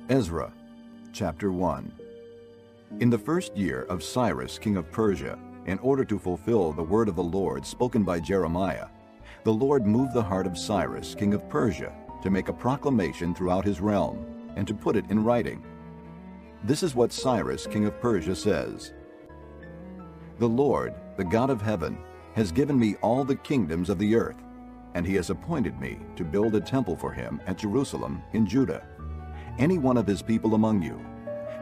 Ezra, chapter 1. In the first year of Cyrus, king of Persia, in order to fulfill the word of the Lord spoken by Jeremiah, the Lord moved the heart of Cyrus, king of Persia, to make a proclamation throughout his realm, and to put it in writing. This is what Cyrus, king of Persia, says. The Lord, the God of heaven, has given me all the kingdoms of the earth, and he has appointed me to build a temple for him at Jerusalem in Judah. Any one of his people among you,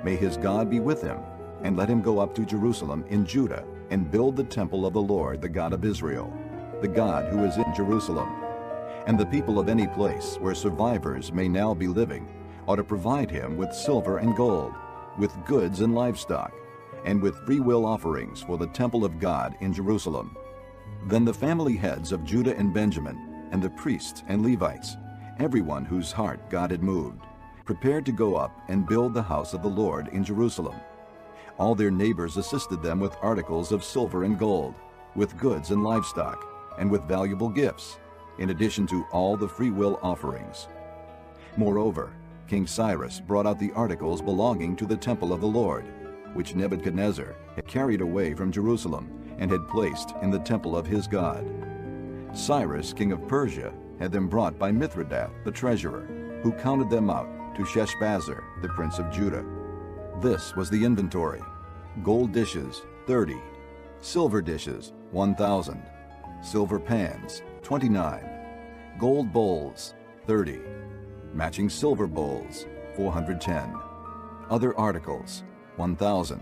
may his God be with him, and let him go up to Jerusalem in Judah and build the temple of the Lord, the God of Israel, the God who is in Jerusalem. And the people of any place where survivors may now be living ought to provide him with silver and gold, with goods and livestock, and with freewill offerings for the temple of God in Jerusalem. Then the family heads of Judah and Benjamin, and the priests and Levites, everyone whose heart God had moved, prepared to go up and build the house of the Lord in Jerusalem. All their neighbors assisted them with articles of silver and gold, with goods and livestock, and with valuable gifts, in addition to all the freewill offerings. Moreover, King Cyrus brought out the articles belonging to the temple of the Lord, which Nebuchadnezzar had carried away from Jerusalem and had placed in the temple of his God. Cyrus, king of Persia, had them brought by Mithredath, the treasurer, who counted them out to Sheshbazzar, the prince of Judah. This was the inventory: gold dishes, 30; silver dishes, 1,000; silver pans, 29; gold bowls, 30; matching silver bowls, 410; other articles, 1,000.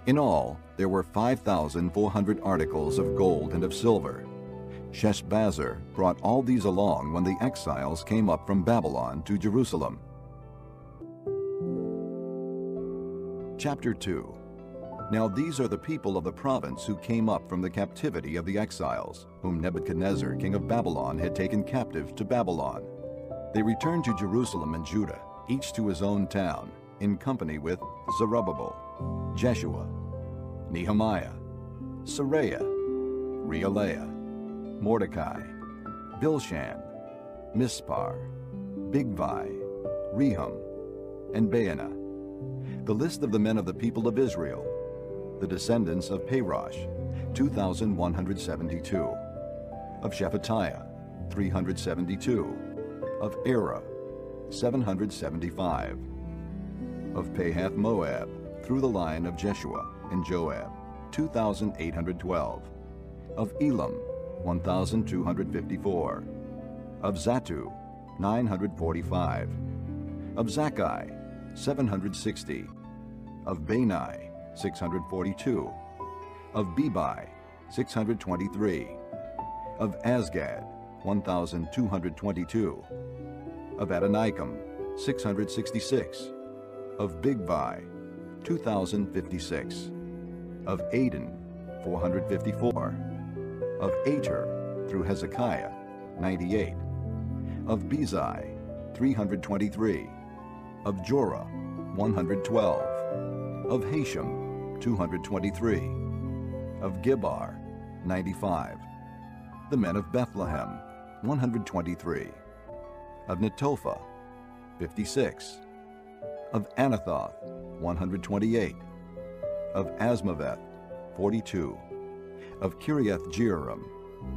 In all, there were 5,400 articles of gold and of silver. Sheshbazzar brought all these along when the exiles came up from Babylon to Jerusalem. Chapter 2. Now these are the people of the province who came up from the captivity of the exiles, whom Nebuchadnezzar, king of Babylon, had taken captive to Babylon. They returned to Jerusalem and Judah, each to his own town, in company with Zerubbabel, Jeshua, Nehemiah, Seraiah, Reelaiah, Mordecai, Bilshan, Mispar, Bigvai, Rehum, and Baanah. The list of the men of the people of Israel, the descendants of Parosh, 2,172. Of Shephatiah, 372. Of Era, 775. Of Pahath Moab, through the line of Jeshua and Joab, 2,812. Of Elam, 1,254. Of Zattu, 945. Of Zakkai, 760. Of Bani, 642. Of Bebai, 623. Of Azgad, 1,222. Of Adonikam, 666. Of Bigvai, 2,056. Of Aden, 454. Of Ater, through Hezekiah, 98. Of Bezai, 323. Of Jorah, 112. Of Hashem, 223. Of Gibbar, 95. The men of Bethlehem, 123. Of Netophah, 56. Of Anathoth, 128. Of Asmaveth, 42. Of Kiriath Jearim,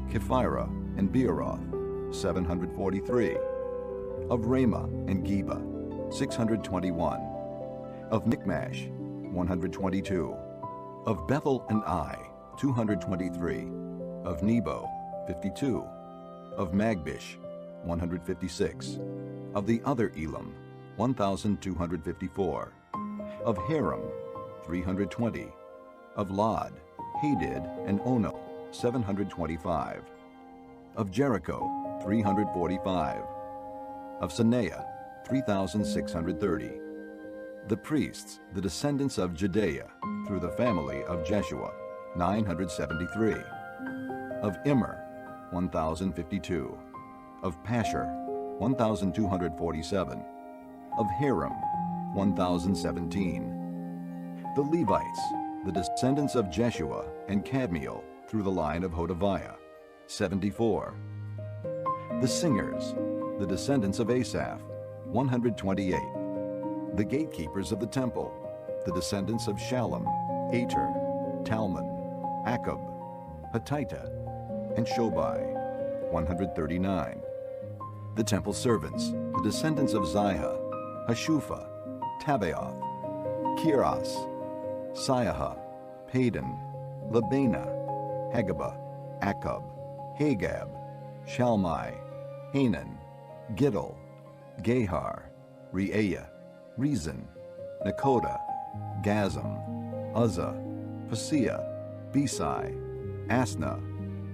Kephirah, and Beeroth, 743. Of Ramah and Geba, 621. Of Michmash, 122. Of Bethel and Ai, 223. Of Nebo, 52. Of Magbish, 156. Of the other Elam, 1,254. Of Haram, 320. Of Lod, Hadid, and Ono, 725. Of Jericho, 345. Of Sanea, 3,630. The priests, the descendants of Jedaiah, through the family of Jeshua, 973. Of Immer, 1,052. Of Pashur, 1,247. Of Haram, 1,017. The Levites, the descendants of Jeshua and Kadmiel, through the line of Hodaviah, 74. The singers, the descendants of Asaph, 128. The gatekeepers of the temple, the descendants of Shallum, Ater, Talmon, Akub, Hatita, and Shobai, 139. The temple servants, the descendants of Ziha, Hashupha, Tabaoth, Kiras, Siaha, Padon, Labana, Hagaba, Akub, Hagab, Shalmai, Hanan, Giddel, Gehar, Reaiah, Rezin, Nakoda, Gazam, Uzzah, Paseah, Besai, Asna,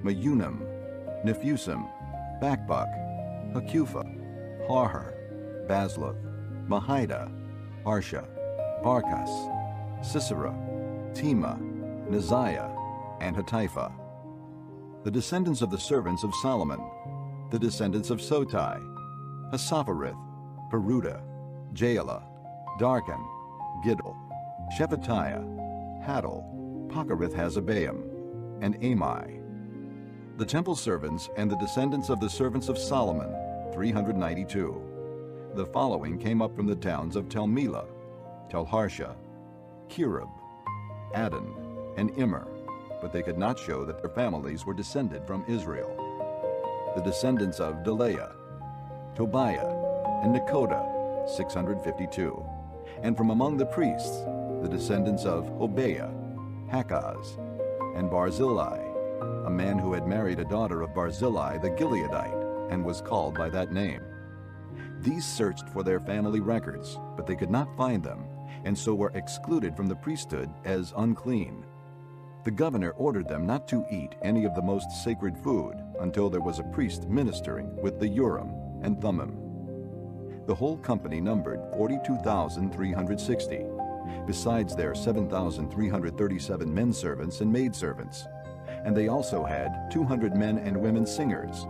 Meunim, Nephusim, Bakbuk, Hakupha, Harhar, Basluth, Mahida, Harsha, Barkas, Sisera, Tema, Neziah, and Hatipha. The descendants of the servants of Solomon, the descendants of Sotai, Hasapharith, Peruda, Jaala, Darkon, Giddel, Shephatiah, Hadel, Pokereth-Hazzebaim, and Amai. The temple servants and the descendants of the servants of Solomon, 392. The following came up from the towns of Tel Melah, Tel Harsha, Kirub, Adon, and Immer, but they could not show that their families were descended from Israel. The descendants of Delaiah, Tobiah, and Nekoda, 652. And from among the priests, the descendants of Hobaiah, Hakaz, and Barzillai, a man who had married a daughter of Barzillai the Gileadite, and was called by that name. These searched for their family records, but they could not find them, and so were excluded from the priesthood as unclean. The governor ordered them not to eat any of the most sacred food until there was a priest ministering with the Urim and Thummim. The whole company numbered 42,360, besides their 7,337 men servants and maidservants, and they also had 200 men and women singers.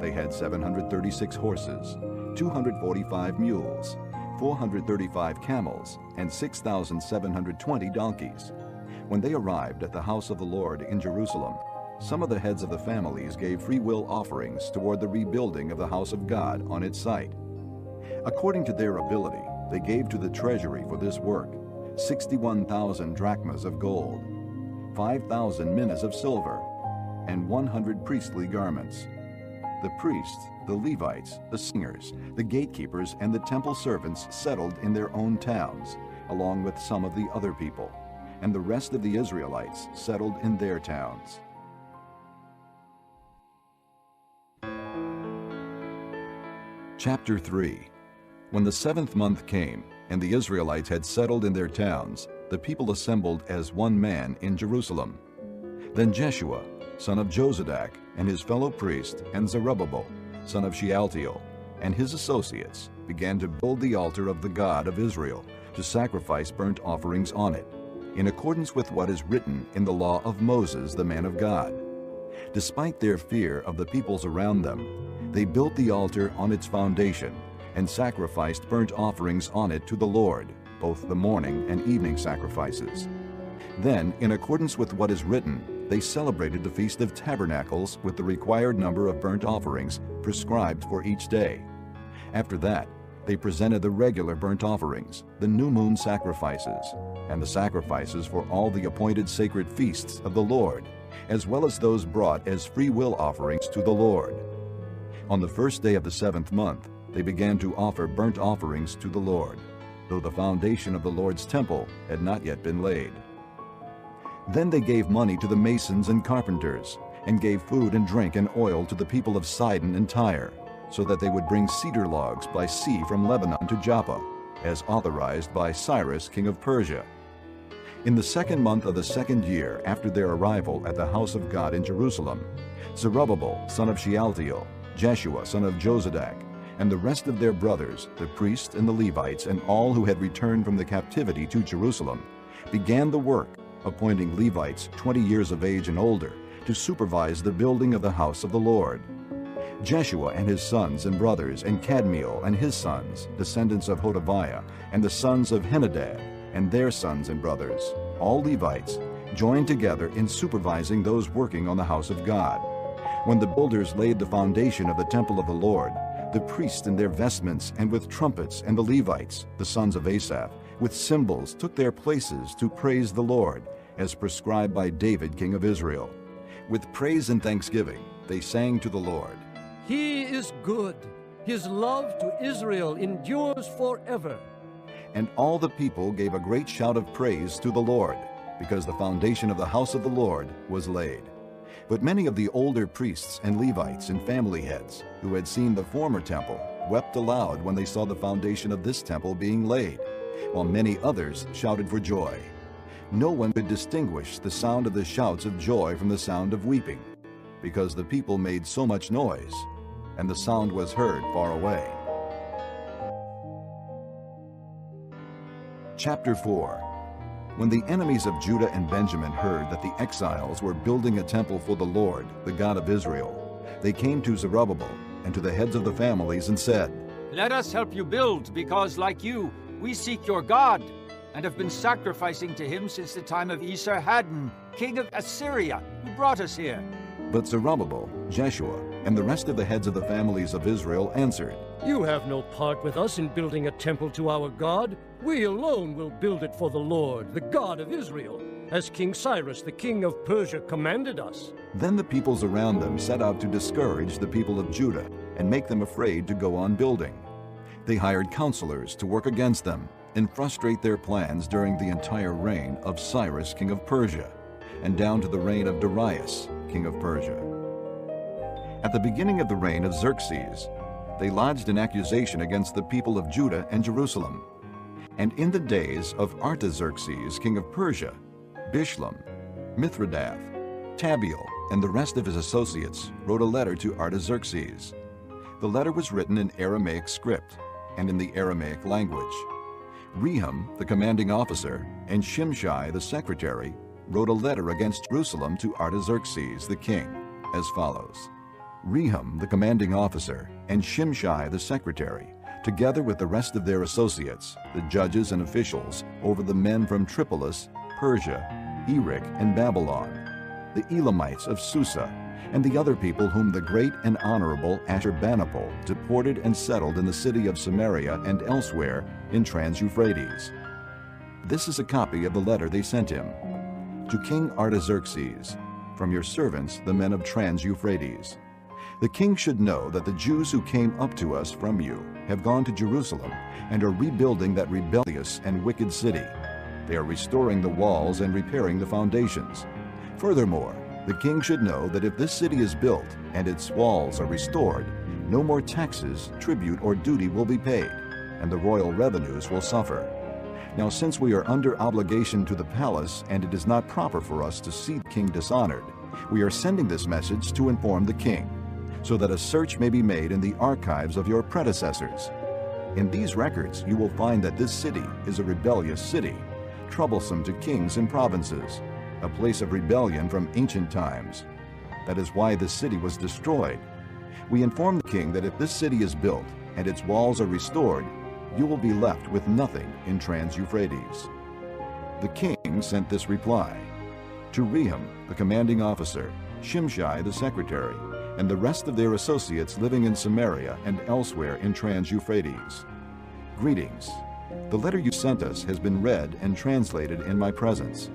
They had 736 horses, 245 mules, 435 camels, and 6,720 donkeys. When they arrived at the house of the Lord in Jerusalem, some of the heads of the families gave free will offerings toward the rebuilding of the house of God on its site. According to their ability, they gave to the treasury for this work 61,000 drachmas of gold, 5,000 minas of silver, and 100 priestly garments. The priests, the Levites, the singers, the gatekeepers, and the temple servants settled in their own towns, along with some of the other people, and the rest of the Israelites settled in their towns. Chapter 3. When the 7th month came, and the Israelites had settled in their towns, the people assembled as one man in Jerusalem. Then Jeshua, son of Jozadak, and his fellow priest, and Zerubbabel, son of Shealtiel, and his associates, began to build the altar of the God of Israel, to sacrifice burnt offerings on it, in accordance with what is written in the law of Moses, the man of God. Despite their fear of the peoples around them, they built the altar on its foundation, and sacrificed burnt offerings on it to the Lord, both the morning and evening sacrifices. Then, in accordance with what is written, they celebrated the Feast of Tabernacles with the required number of burnt offerings prescribed for each day. After that, they presented the regular burnt offerings, the new moon sacrifices, and the sacrifices for all the appointed sacred feasts of the Lord, as well as those brought as free will offerings to the Lord. On the first day of the 7th month, they began to offer burnt offerings to the Lord, though the foundation of the Lord's temple had not yet been laid. Then they gave money to the masons and carpenters, and gave food and drink and oil to the people of Sidon and Tyre, so that they would bring cedar logs by sea from Lebanon to Joppa, as authorized by Cyrus, king of Persia. In the 2nd month of the 2nd year after their arrival at the house of God in Jerusalem, Zerubbabel, son of Shealtiel, Jeshua, son of Jozadak, and the rest of their brothers, the priests and the Levites, and all who had returned from the captivity to Jerusalem, began the work, appointing Levites 20 years of age and older to supervise the building of the house of the Lord. Jeshua and his sons and brothers, and Kadmiel and his sons, descendants of Hodaviah, and the sons of Henadad, and their sons and brothers, all Levites, joined together in supervising those working on the house of God. When the builders laid the foundation of the temple of the Lord, The priests in their vestments and with trumpets, and the Levites, the sons of Asaph, with cymbals took their places to praise the Lord, as prescribed by David king of Israel. With praise and thanksgiving they sang to the Lord. He is good. His love to Israel endures forever. And all the people gave a great shout of praise to the Lord, because the foundation of the house of the Lord was laid. But many of the older priests and Levites and family heads, who had seen the former temple, wept aloud when they saw the foundation of this temple being laid, while many others shouted for joy. No one could distinguish the sound of the shouts of joy from the sound of weeping, because the people made so much noise, and the sound was heard far away. Chapter 4. When the enemies of Judah and Benjamin heard that the exiles were building a temple for the Lord, the God of Israel, they came to Zerubbabel and to the heads of the families and said, "Let us help you build, because like you, we seek your God, and have been sacrificing to him since the time of Esarhaddon, king of Assyria, who brought us here." But Zerubbabel, Jeshua, and the rest of the heads of the families of Israel answered, You have no part with us in building a temple to our God. We alone will build it for the Lord, the God of Israel, as King Cyrus, the king of Persia, commanded us. Then the peoples around them set out to discourage the people of Judah and make them afraid to go on building. They hired counselors to work against them and frustrate their plans during the entire reign of Cyrus, king of Persia, and down to the reign of Darius, king of Persia. At the beginning of the reign of Xerxes, they lodged an accusation against the people of Judah and Jerusalem. And in the days of Artaxerxes, king of Persia, Bishlam, Mithridath, Tabeel, and the rest of his associates wrote a letter to Artaxerxes. The letter was written in Aramaic script and in the Aramaic language. Rehum, the commanding officer, and Shimshai, the secretary, wrote a letter against Jerusalem to Artaxerxes the king, as follows. Rehum, the commanding officer, and Shimshai, the secretary, together with the rest of their associates, the judges and officials, over the men from Tripolis, Persia, Erech, and Babylon, the Elamites of Susa, and the other people whom the great and honorable Ashurbanipal deported and settled in the city of Samaria and elsewhere in Trans-Euphrates. This is a copy of the letter they sent him. To King Artaxerxes, from your servants, the men of Trans-Euphrates. The king should know that the Jews who came up to us from you have gone to Jerusalem and are rebuilding that rebellious and wicked city. They are restoring the walls and repairing the foundations. Furthermore, the king should know that if this city is built and its walls are restored, no more taxes, tribute, or duty will be paid, and the royal revenues will suffer. Now, since we are under obligation to the palace and it is not proper for us to see the king dishonored, we are sending this message to inform the king, so that a search may be made in the archives of your predecessors. In these records you will find that this city is a rebellious city, troublesome to kings and provinces, a place of rebellion from ancient times. That is why this city was destroyed. We inform the king that if this city is built and its walls are restored, you will be left with nothing in Trans-Euphrates. The king sent this reply. To Rehum, the commanding officer, Shimshai, the secretary, and the rest of their associates living in Samaria and elsewhere in Trans-Euphrates. Greetings. The letter you sent us has been read and translated in my presence.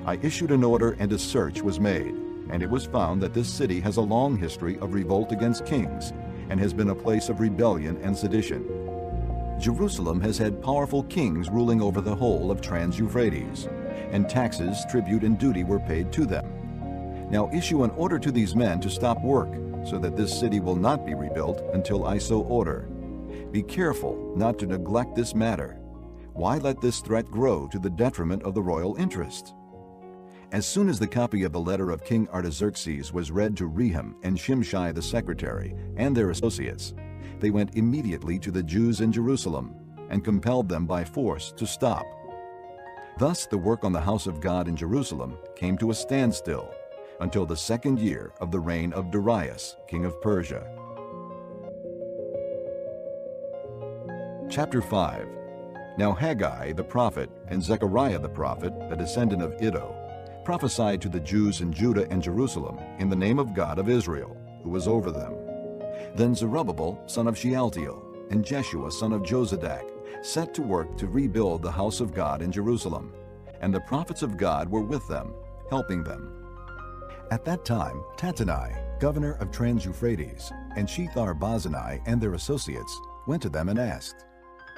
I issued an order and a search was made, and it was found that this city has a long history of revolt against kings and has been a place of rebellion and sedition. Jerusalem has had powerful kings ruling over the whole of Trans-Euphrates, and taxes, tribute, and duty were paid to them. Now issue an order to these men to stop work, so that this city will not be rebuilt until I so order. Be careful not to neglect this matter. Why let this threat grow to the detriment of the royal interest? As soon as the copy of the letter of King Artaxerxes was read to Rehum and Shimshai the secretary and their associates, they went immediately to the Jews in Jerusalem and compelled them by force to stop. Thus the work on the house of God in Jerusalem came to a standstill until the 2nd year of the reign of Darius, king of Persia. Chapter 5. Now Haggai the prophet and Zechariah the prophet, a descendant of Iddo, prophesied to the Jews in Judah and Jerusalem in the name of God of Israel, who was over them. Then Zerubbabel, son of Shealtiel, and Jeshua, son of Jozadak, set to work to rebuild the house of God in Jerusalem, and the prophets of God were with them, helping them. At that time, Tattenai, governor of Trans-Euphrates, and Shethar-Bozenai and their associates went to them and asked,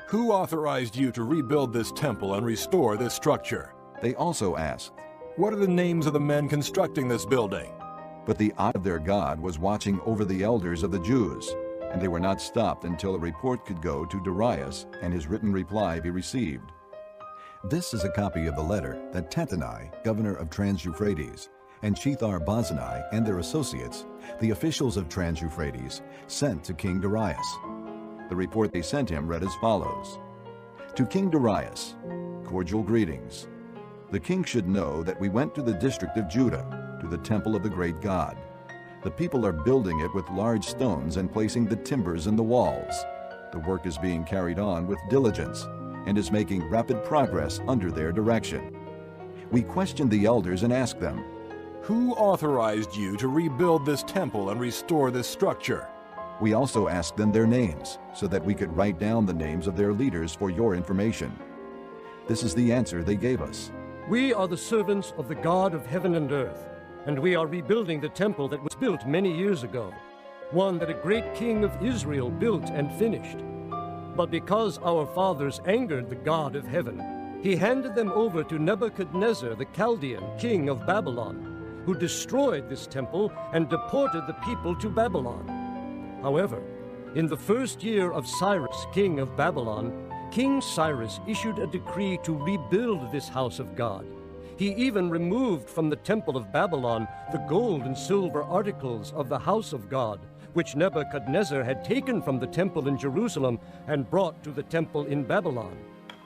"Who authorized you to rebuild this temple and restore this structure?" They also asked, "What are the names of the men constructing this building?" but the eye of their God was watching over the elders of the Jews, and they were not stopped until a report could go to Darius and his written reply be received. This is a copy of the letter that Tattenai, governor of Trans-Euphrates, and Shethar-Bozenai and their associates, the officials of Trans-Euphrates, sent to King Darius. The report they sent him read as follows. To King Darius, cordial greetings. The king should know that we went to the district of Judah, to the temple of the great God. The people are building it with large stones and placing the timbers in the walls. The work is being carried on with diligence and is making rapid progress under their direction. We questioned the elders and asked them, "Who authorized you to rebuild this temple and restore this structure?" We also asked them their names, so that we could write down the names of their leaders for your information. This is the answer they gave us. We are the servants of the God of heaven and earth, and we are rebuilding the temple that was built many years ago, one that a great king of Israel built and finished. But because our fathers angered the God of heaven, he handed them over to Nebuchadnezzar the Chaldean, king of Babylon, who destroyed this temple and deported the people to Babylon. However, in the first year of Cyrus, king of Babylon, King Cyrus issued a decree to rebuild this house of God. He even removed from the temple of Babylon the gold and silver articles of the house of God, which Nebuchadnezzar had taken from the temple in Jerusalem and brought to the temple in Babylon.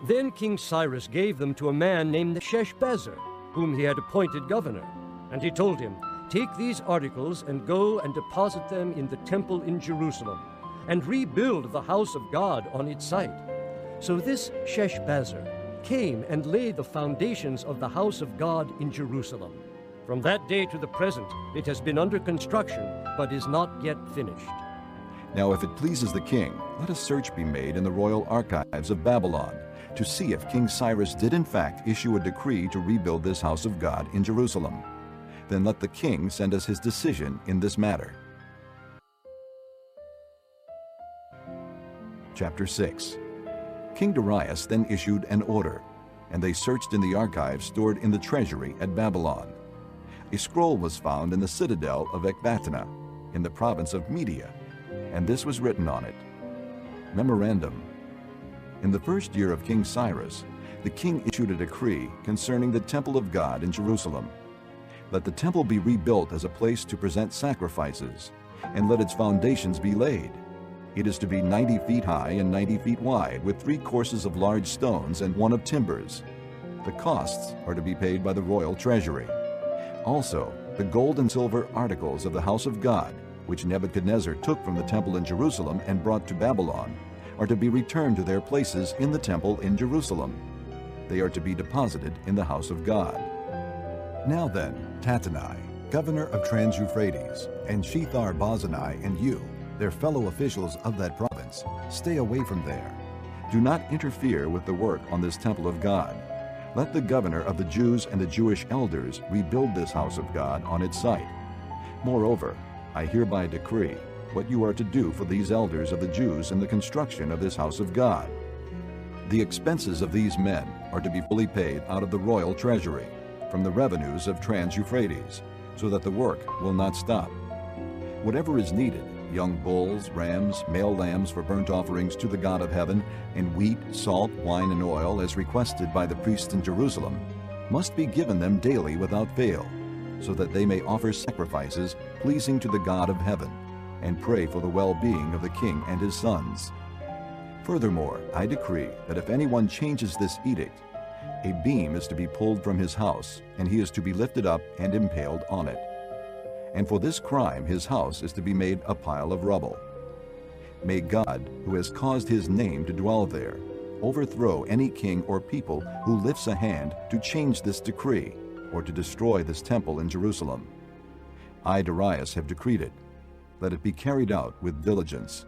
Then King Cyrus gave them to a man named Sheshbazzar, whom he had appointed governor. And he told him, "Take these articles and go and deposit them in the temple in Jerusalem, and rebuild the house of God on its site." So this Sheshbazzar came and laid the foundations of the house of God in Jerusalem. From that day to the present, it has been under construction, but is not yet finished. Now if it pleases the king, let a search be made in the royal archives of Babylon to see if King Cyrus did in fact issue a decree to rebuild this house of God in Jerusalem. Then let the king send us his decision in this matter. Chapter 6. King Darius then issued an order, and they searched in the archives stored in the treasury at Babylon. A scroll was found in the citadel of Ecbatana, in the province of Media, and this was written on it. Memorandum. In the first year of King Cyrus, the king issued a decree concerning the temple of God in Jerusalem. Let the temple be rebuilt as a place to present sacrifices, and let its foundations be laid. It is to be 90 feet high and 90 feet wide, with 3 courses of large stones and 1 of timbers. The costs are to be paid by the royal treasury. Also, the gold and silver articles of the house of God, which Nebuchadnezzar took from the temple in Jerusalem and brought to Babylon, are to be returned to their places in the temple in Jerusalem. They are to be deposited in the house of God. Now then, Tattenai, governor of Trans-Euphrates, and Shethar-Bozenai and you, their fellow officials of that province, stay away from there. Do not interfere with the work on this temple of God. Let the governor of the Jews and the Jewish elders rebuild this house of God on its site. Moreover, I hereby decree what you are to do for these elders of the Jews in the construction of this house of God. The expenses of these men are to be fully paid out of the royal treasury, from the revenues of Trans-Euphrates, so that the work will not stop. Whatever is needed, young bulls, rams, male lambs for burnt offerings to the God of heaven, and wheat, salt, wine, and oil, as requested by the priests in Jerusalem, must be given them daily without fail, so that they may offer sacrifices pleasing to the God of heaven, and pray for the well-being of the king and his sons. Furthermore, I decree that if anyone changes this edict, a beam is to be pulled from his house, and he is to be lifted up and impaled on it. And for this crime his house is to be made a pile of rubble. May God, who has caused his name to dwell there, overthrow any king or people who lifts a hand to change this decree or to destroy this temple in Jerusalem. I, Darius, have decreed it. let it be carried out with diligence.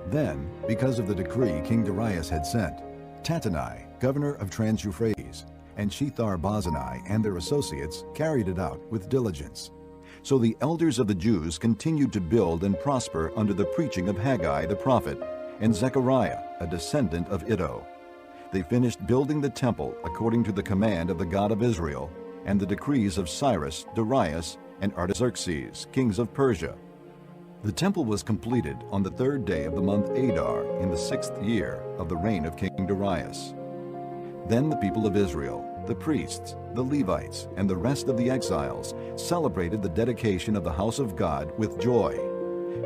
Then, because of the decree King Darius had sent, Tattenai, governor of Trans-Euphrates, and Shethar-Bozenai and their associates carried it out with diligence. So the elders of the Jews continued to build and prosper under the preaching of Haggai the prophet and Zechariah, a descendant of Iddo. They finished building the temple according to the command of the God of Israel and the decrees of Cyrus, Darius, and Artaxerxes, kings of Persia. The temple was completed on the 3rd day of the month Adar in the 6th year of the reign of King Darius. Then the people of Israel, the priests, the Levites, and the rest of the exiles celebrated the dedication of the house of God with joy.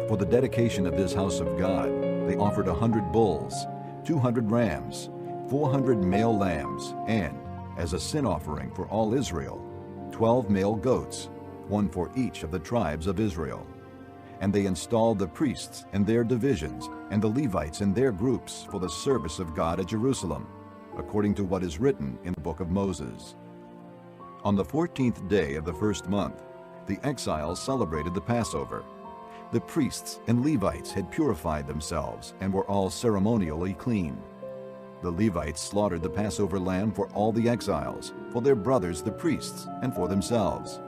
For the dedication of this house of God, they offered 100 bulls, 200 rams, 400 male lambs, and, as a sin offering for all Israel, 12 male goats, one for each of the tribes of Israel. And they installed the priests and their divisions, and the Levites in their groups for the service of God at Jerusalem, according to what is written in the book of Moses. On the 14th day of the 1st month, the exiles celebrated the Passover. The priests and Levites had purified themselves and were all ceremonially clean. The Levites slaughtered the Passover lamb for all the exiles, for their brothers the priests, and for themselves.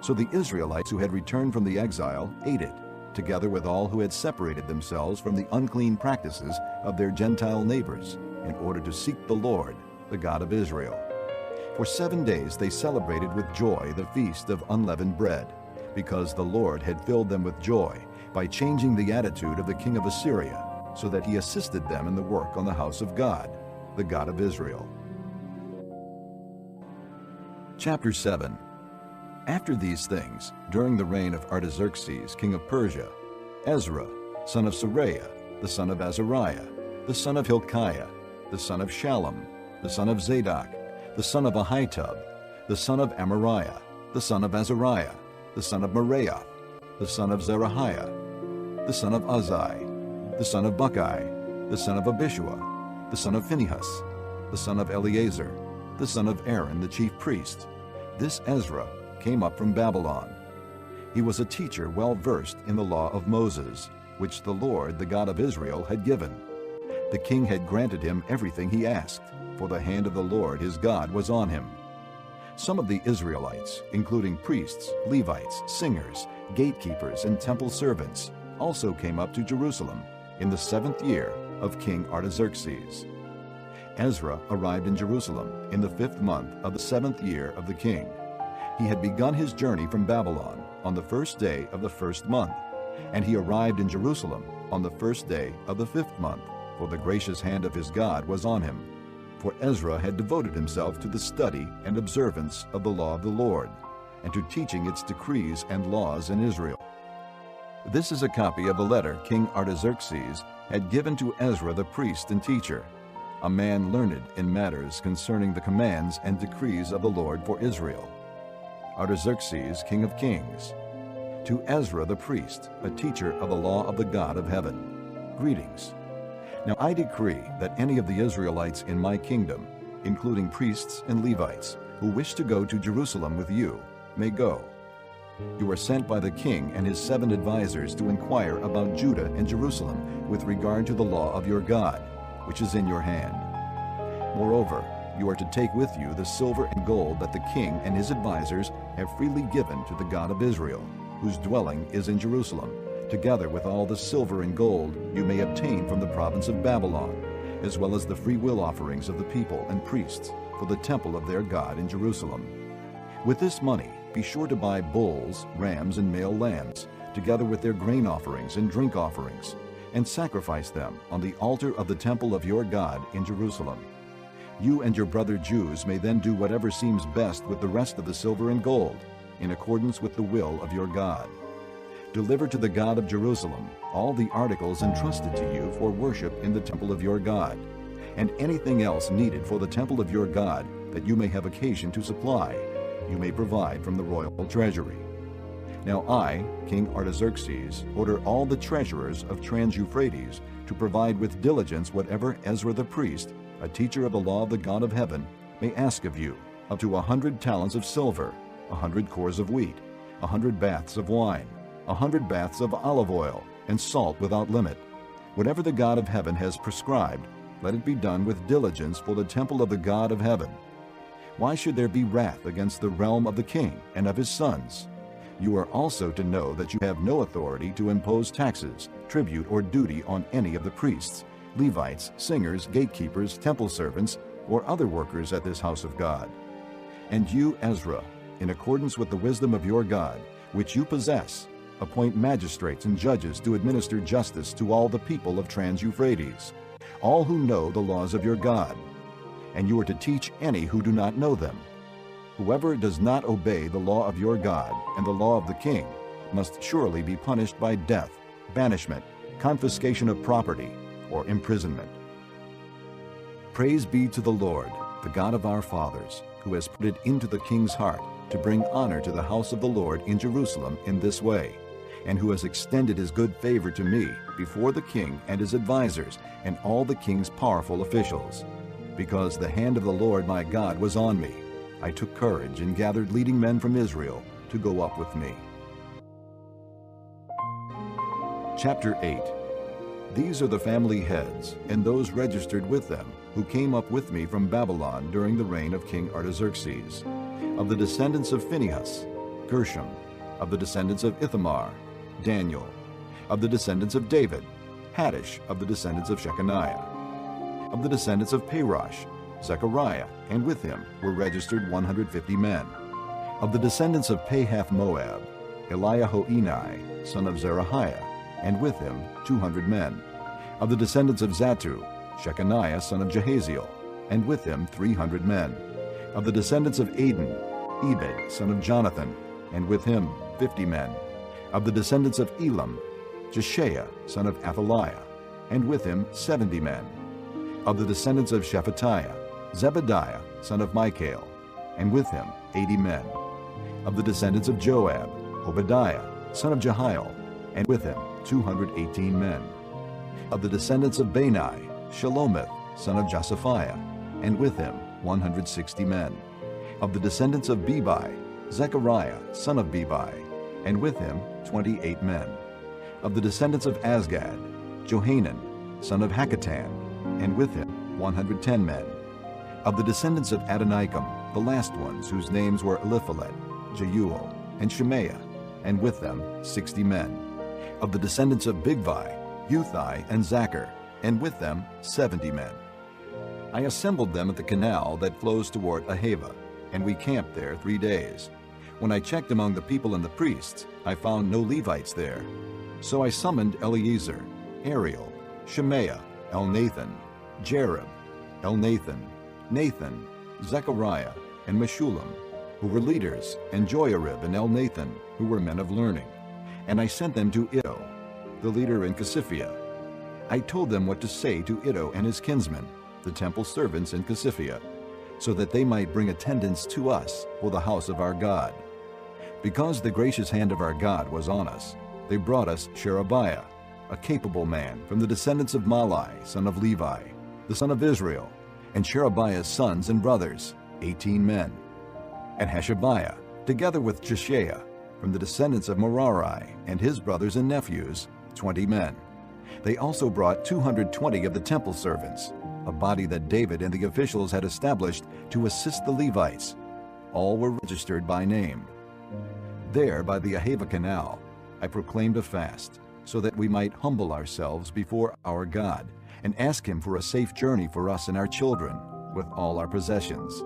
So the Israelites who had returned from the exile ate it, together with all who had separated themselves from the unclean practices of their Gentile neighbors, in order to seek the Lord, the God of Israel. For 7 days they celebrated with joy the feast of unleavened bread, because the Lord had filled them with joy by changing the attitude of the king of Assyria, so that he assisted them in the work on the house of God, the God of Israel. Chapter 7. After these things, during the reign of Artaxerxes, king of Persia, Ezra, son of Seraiah, the son of Azariah, the son of Hilkiah, the son of Shallum, the son of Zadok, the son of Ahitub, the son of Amariah, the son of Azariah, the son of Meraioth, the son of Zerahiah, the son of Uzzi, the son of Buckai, the son of Abishua, the son of Phinehas, the son of Eleazar, the son of Aaron the chief priest. This Ezra came up from Babylon. He was a teacher well versed in the law of Moses, which the Lord, the God of Israel, had given. The king had granted him everything he asked, for the hand of the Lord his God was on him. Some of the Israelites, including priests, Levites, singers, gatekeepers, and temple servants, also came up to Jerusalem in the 7th year of King Artaxerxes. Ezra arrived in Jerusalem in the 5th month of the 7th year of the king. He had begun his journey from Babylon on the 1st day of the 1st month, and he arrived in Jerusalem on the 1st day of the 5th month, for the gracious hand of his God was on him. For Ezra had devoted himself to the study and observance of the law of the Lord, and to teaching its decrees and laws in Israel. This is a copy of the letter King Artaxerxes had given to Ezra the priest and teacher, a man learned in matters concerning the commands and decrees of the Lord for Israel. Artaxerxes, king of kings. To Ezra the priest, a teacher of the law of the God of heaven. Greetings. Now I decree that any of the Israelites in my kingdom, including priests and Levites, who wish to go to Jerusalem with you, may go. You are sent by the king and his 7 advisers to inquire about Judah and Jerusalem with regard to the law of your God, which is in your hand. Moreover, you are to take with you the silver and gold that the king and his advisers have freely given to the God of Israel, whose dwelling is in Jerusalem, together with all the silver and gold you may obtain from the province of Babylon, as well as the free will offerings of the people and priests for the temple of their God in Jerusalem. With this money, be sure to buy bulls, rams, and male lambs, together with their grain offerings and drink offerings, and sacrifice them on the altar of the temple of your God in Jerusalem. You and your brother Jews may then do whatever seems best with the rest of the silver and gold, in accordance with the will of your God. Deliver to the God of Jerusalem all the articles entrusted to you for worship in the temple of your God, and anything else needed for the temple of your God that you may have occasion to supply, you may provide from the royal treasury. Now I, King Artaxerxes, order all the treasurers of Trans-Euphrates to provide with diligence whatever Ezra the priest, a teacher of the law of the God of heaven, may ask of you, up to 100 talents of silver, 100 cores of wheat, 100 baths of wine, 100 baths of olive oil, and salt without limit. Whatever the God of heaven has prescribed, let it be done with diligence for the temple of the God of heaven. Why should there be wrath against the realm of the king and of his sons? You are also to know that you have no authority to impose taxes, tribute, or duty on any of the priests, Levites, singers, gatekeepers, temple servants, or other workers at this house of God. And you, Ezra, in accordance with the wisdom of your God, which you possess, appoint magistrates and judges to administer justice to all the people of Trans-Euphrates, all who know the laws of your God. And you are to teach any who do not know them. Whoever does not obey the law of your God and the law of the king must surely be punished by death, banishment, confiscation of property, or imprisonment. Praise be to the Lord, the God of our fathers, who has put it into the king's heart to bring honor to the house of the Lord in Jerusalem in this way, and who has extended his good favor to me before the king and his advisers and all the king's powerful officials. Because the hand of the Lord my God was on me, I took courage and gathered leading men from Israel to go up with me. Chapter 8. These are the family heads and those registered with them who came up with me from Babylon during the reign of King Artaxerxes. Of the descendants of Phinehas, Gershom. Of the descendants of Ithamar, Daniel. Of the descendants of David, Haddish. Of the descendants of Shechaniah. Of the descendants of Parosh, Zechariah, and with him were registered 150 men. Of the descendants of Pahath-Moab, Eliahoenai, son of Zerahiah, and with him 200 men. Of the descendants of Zattu, Shechaniah, son of Jahaziel, and with him 300 men. Of the descendants of Adin, Ebed, son of Jonathan, and with him 50 men. Of the descendants of Elam, Jeshaiah, son of Athaliah, and with him 70 men. Of the descendants of Shephatiah, Zebediah, son of Michael, and with him 80 men. Of the descendants of Joab, Obadiah, son of Jehiel, and with him 218 men. Of the descendants of Bani, Shelomith, son of Josaphiah, and with him 160 men. Of the descendants of Bebai, Zechariah, son of Bebai, and with him 28 men. Of the descendants of Azgad, Johanan, son of Hakatan, and with him 110 men. Of the descendants of Adonikam, the last ones whose names were Eliphalet, Jeuel, and Shemaiah, and with them 60 men. Of the descendants of Bigvai, Uthai, and Zachar, and with them 70 men. I assembled them at the canal that flows toward Ahava, and we camped there 3 days. When I checked among the people and the priests, I found no Levites there. So I summoned Eleazar, Ariel, Shemaiah, Elnathan, Jerib, Elnathan, Nathan, Zechariah, and Meshullam, who were leaders, and Joiarib and Elnathan, who were men of learning. And I sent them to Iddo, the leader in Casiphia. I told them what to say to Iddo and his kinsmen, the temple servants in Casiphia, so that they might bring attendance to us for the house of our God. Because the gracious hand of our God was on us, they brought us Sherebiah, a capable man from the descendants of Malai, son of Levi, the son of Israel, and Sherebiah's sons and brothers, 18 men. And Hashabiah, together with Jeshaiah, from the descendants of Merari, and his brothers and nephews, 20 men. They also brought 220 of the temple servants, a body that David and the officials had established to assist the Levites. All were registered by name. There, by the Ahava Canal, I proclaimed a fast, so that we might humble ourselves before our God and ask him for a safe journey for us and our children, with all our possessions.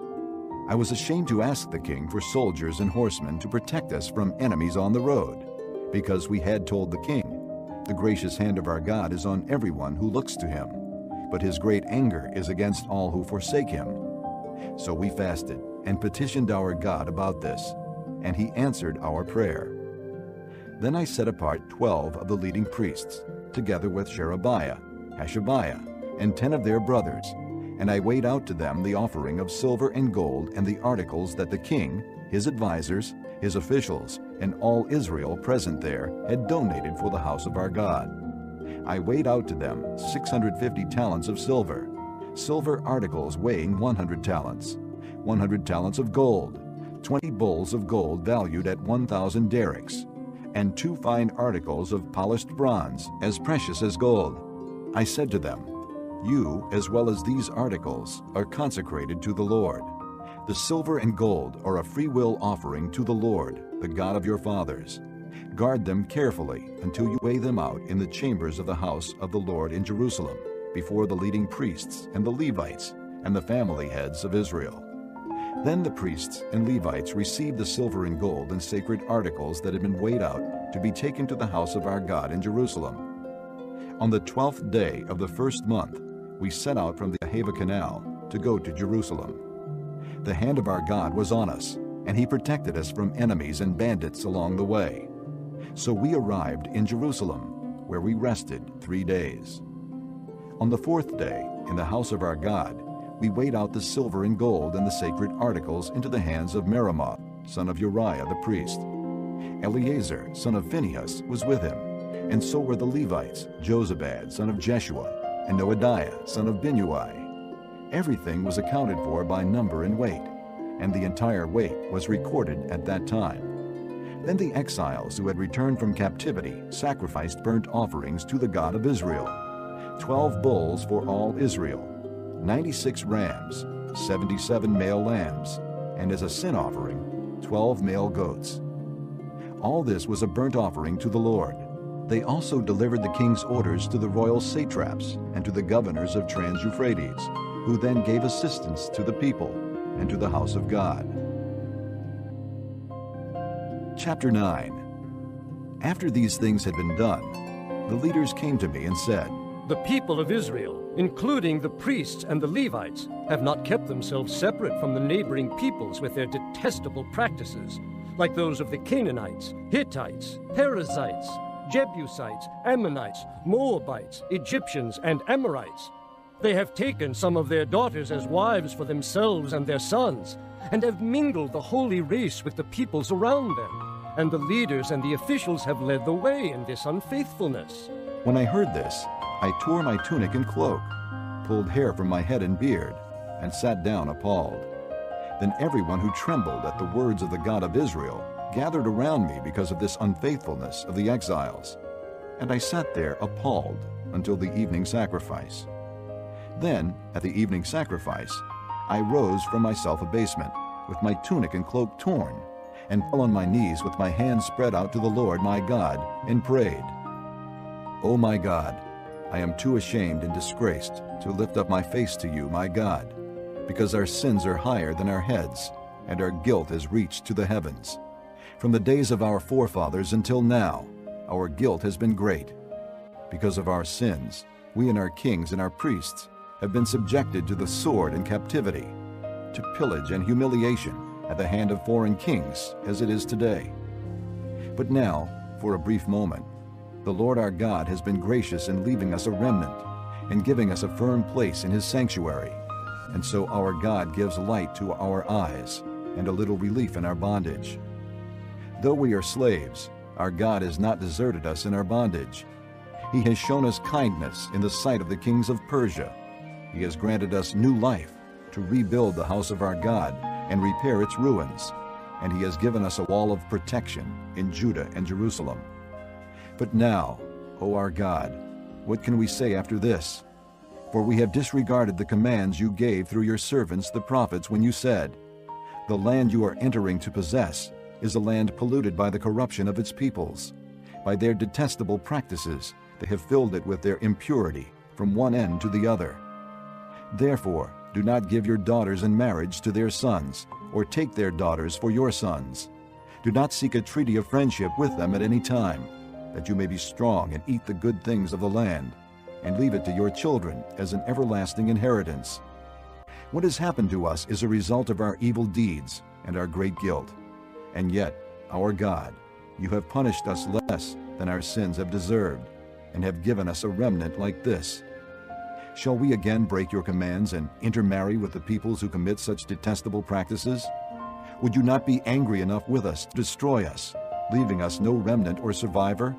I was ashamed to ask the king for soldiers and horsemen to protect us from enemies on the road, because we had told the king, "The gracious hand of our God is on everyone who looks to him, but his great anger is against all who forsake him." So we fasted and petitioned our God about this, and he answered our prayer. Then I set apart 12 of the leading priests, together with Sherebiah, Hashabiah, and 10 of their brothers, and I weighed out to them the offering of silver and gold and the articles that the king, his advisers, his officials, and all Israel present there had donated for the house of our God. I weighed out to them 650 talents of silver, silver articles weighing 100 talents, 100 talents of gold, 20 bowls of gold valued at 1,000 derricks, and 2 fine articles of polished bronze, as precious as gold. I said to them, "You, as well as these articles, are consecrated to the Lord. The silver and gold are a free-will offering to the Lord, the God of your fathers. Guard them carefully until you weigh them out in the chambers of the house of the Lord in Jerusalem, before the leading priests and the Levites and the family heads of Israel." Then the priests and Levites received the silver and gold and sacred articles that had been weighed out to be taken to the house of our God in Jerusalem. On the 12th day of the first month, we set out from the Ahava Canal to go to Jerusalem. The hand of our God was on us, and He protected us from enemies and bandits along the way. So we arrived in Jerusalem, where we rested 3 days. On the 4th day, in the house of our God, we weighed out the silver and gold and the sacred articles into the hands of Meremoth, son of Uriah the priest. Eleazar, son of Phinehas, was with him, and so were the Levites, Jozabad, son of Jeshua, and Noadiah, son of Binnui. Everything was accounted for by number and weight, and the entire weight was recorded at that time. Then the exiles who had returned from captivity sacrificed burnt offerings to the God of Israel, 12 bulls for all Israel, 96 rams, 77 male lambs, and as a sin offering, 12 male goats. All this was a burnt offering to the Lord. They also delivered the king's orders to the royal satraps and to the governors of Trans-Euphrates, who then gave assistance to the people and to the house of God. Chapter 9. After these things had been done, the leaders came to me and said, "The people of Israel, including the priests and the Levites, have not kept themselves separate from the neighboring peoples with their detestable practices, like those of the Canaanites, Hittites, Perizzites, Jebusites, Ammonites, Moabites, Egyptians, and Amorites. They have taken some of their daughters as wives for themselves and their sons, and have mingled the holy race with the peoples around them. And the leaders and the officials have led the way in this unfaithfulness." When I heard this, I tore my tunic and cloak, pulled hair from my head and beard, and sat down appalled. Then everyone who trembled at the words of the God of Israel gathered around me because of this unfaithfulness of the exiles. And I sat there appalled until the evening sacrifice. Then, at the evening sacrifice, I rose from my self-abasement, with my tunic and cloak torn, and fell on my knees with my hands spread out to the Lord my God, and prayed, "O my God, I am too ashamed and disgraced to lift up my face to you, my God, because our sins are higher than our heads, and our guilt has reached to the heavens. From the days of our forefathers until now, our guilt has been great. Because of our sins, we and our kings and our priests have been subjected to the sword and captivity, to pillage and humiliation at the hand of foreign kings, as it is today. But now, for a brief moment, the Lord our God has been gracious in leaving us a remnant and giving us a firm place in His sanctuary, and so our God gives light to our eyes and a little relief in our bondage. Though we are slaves, our God has not deserted us in our bondage. He has shown us kindness in the sight of the kings of Persia. He has granted us new life to rebuild the house of our God and repair its ruins, and He has given us a wall of protection in Judah and Jerusalem. But now, O our God, what can we say after this? For we have disregarded the commands you gave through your servants the prophets when you said, 'The land you are entering to possess is a land polluted by the corruption of its peoples. By their detestable practices, they have filled it with their impurity from one end to the other. Therefore, do not give your daughters in marriage to their sons, or take their daughters for your sons. Do not seek a treaty of friendship with them at any time, that you may be strong and eat the good things of the land, and leave it to your children as an everlasting inheritance. What has happened to us is a result of our evil deeds and our great guilt. And yet, our God, you have punished us less than our sins have deserved, and have given us a remnant like this. Shall we again break your commands and intermarry with the peoples who commit such detestable practices? Would you not be angry enough with us to destroy us, leaving us no remnant or survivor?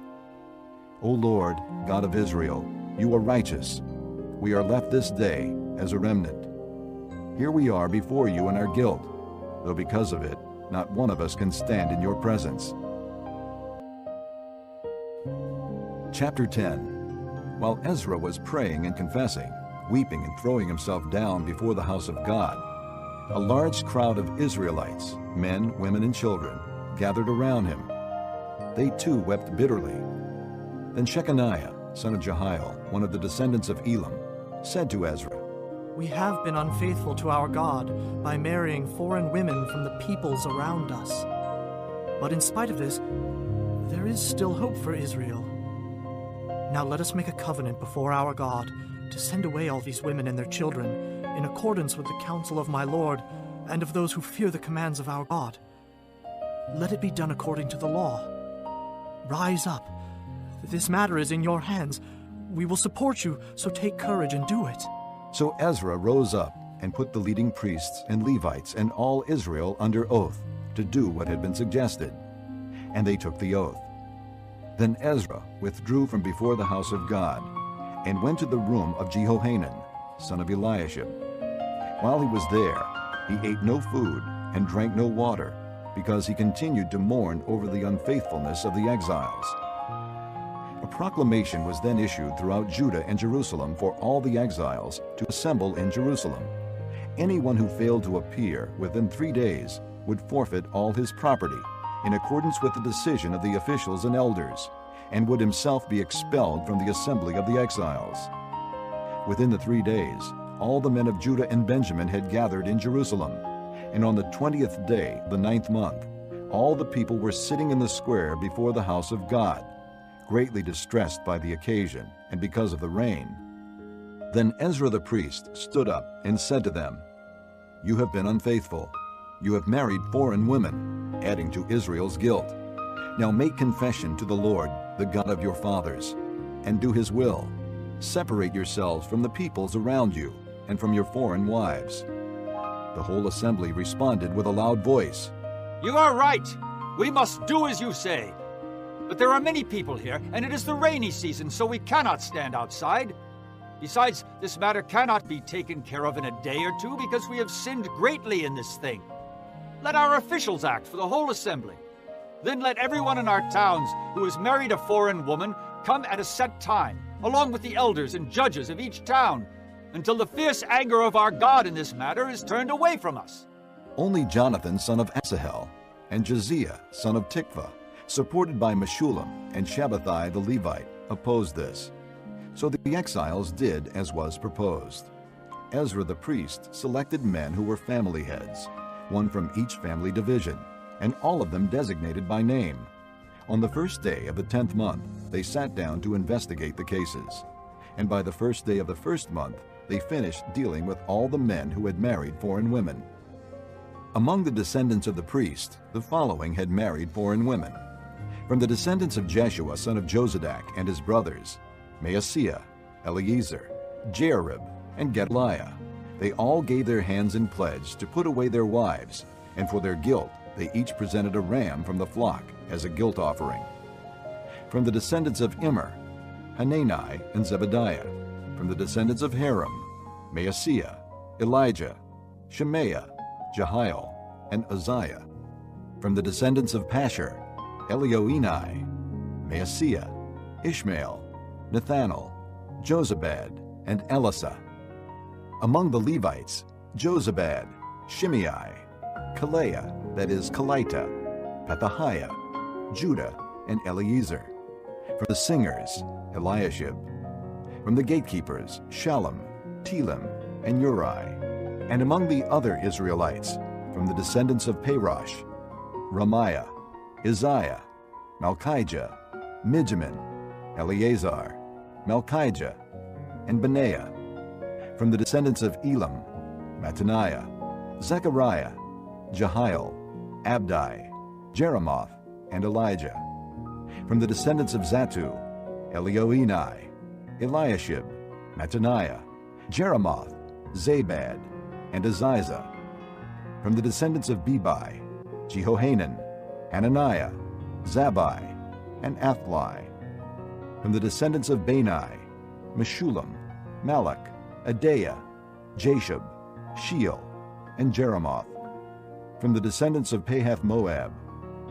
O Lord, God of Israel, you are righteous. We are left this day as a remnant. Here we are before you in our guilt, though because of it, not one of us can stand in your presence. Chapter 10. While Ezra was praying and confessing, weeping and throwing himself down before the house of God, a large crowd of Israelites, men, women, and children, gathered around him. They too wept bitterly. Then Shechaniah, son of Jehiel, one of the descendants of Elam, said to Ezra, "We have been unfaithful to our God by marrying foreign women from the peoples around us. But in spite of this, there is still hope for Israel. Now let us make a covenant before our God to send away all these women and their children in accordance with the counsel of my Lord and of those who fear the commands of our God. Let it be done according to the law. Rise up. This matter is in your hands. We will support you, so take courage and do it." So Ezra rose up and put the leading priests and Levites and all Israel under oath to do what had been suggested. And they took the oath. Then Ezra withdrew from before the house of God and went to the room of Jehohanan, son of Eliashib. While he was there, he ate no food and drank no water, because he continued to mourn over the unfaithfulness of the exiles. A proclamation was then issued throughout Judah and Jerusalem for all the exiles to assemble in Jerusalem. Anyone who failed to appear within 3 days would forfeit all his property, in accordance with the decision of the officials and elders, and would himself be expelled from the assembly of the exiles. Within the 3 days, all the men of Judah and Benjamin had gathered in Jerusalem, and on the 20th day, the 9th month, all the people were sitting in the square before the house of God, greatly distressed by the occasion and because of the rain. Then Ezra the priest stood up and said to them, "You have been unfaithful. You have married foreign women, adding to Israel's guilt. Now make confession to the Lord, the God of your fathers, and do his will. Separate yourselves from the peoples around you and from your foreign wives." The whole assembly responded with a loud voice, "You are right. We must do as you say. But there are many people here, and it is the rainy season, so we cannot stand outside. Besides, this matter cannot be taken care of in a day or two, because we have sinned greatly in this thing. Let our officials act for the whole assembly. Then let everyone in our towns who has married a foreign woman come at a set time, along with the elders and judges of each town, until the fierce anger of our God in this matter is turned away from us." Only Jonathan, son of Asahel, and Josiah, son of Tikvah, supported by Meshullam and Shabbathai the Levite, opposed this. So the exiles did as was proposed. Ezra the priest selected men who were family heads, one from each family division, and all of them designated by name. On the first day of the 10th month, they sat down to investigate the cases. And by the first day of the first month, they finished dealing with all the men who had married foreign women. Among the descendants of the priest, the following had married foreign women. From the descendants of Jeshua, son of Jozadak, and his brothers, Maaseiah, Eleazar, Jearib, and Gedaliah, they all gave their hands in pledge to put away their wives, and for their guilt they each presented a ram from the flock as a guilt offering. From the descendants of Immer, Hanani and Zebediah. From the descendants of Haram, Maaseiah, Elijah, Shemaiah, Jehiel, and Uzziah. From the descendants of Pashur, Elioenai, Maaseiah, Ishmael, Nethanel, Jozabad, and Elisah. Among the Levites, Jozabad, Shimei, Kaleah, that is Kelita, Pethahiah, Judah, and Eleazar. From the singers, Eliashib. From the gatekeepers, Shallum, Telem, and Uri. And among the other Israelites, from the descendants of Parosh, Ramiah, Isaiah, Malchijah, Mijamin, Eleazar, Malchijah, and Benaiah. From the descendants of Elam, Mattaniah, Zechariah, Jehiel, Abdi, Jeremoth, and Elijah. From the descendants of Zatu, Elioenai, Eliashib, Mattaniah, Jeremoth, Zabad, and Aziza. From the descendants of Bebai, Jehohanan, Hananiah, Zabbai, and Athli. From the descendants of Bani, Meshullam, Malach, Adaiah, Jashub, Sheal, and Jeremoth. From the descendants of Pahath Moab,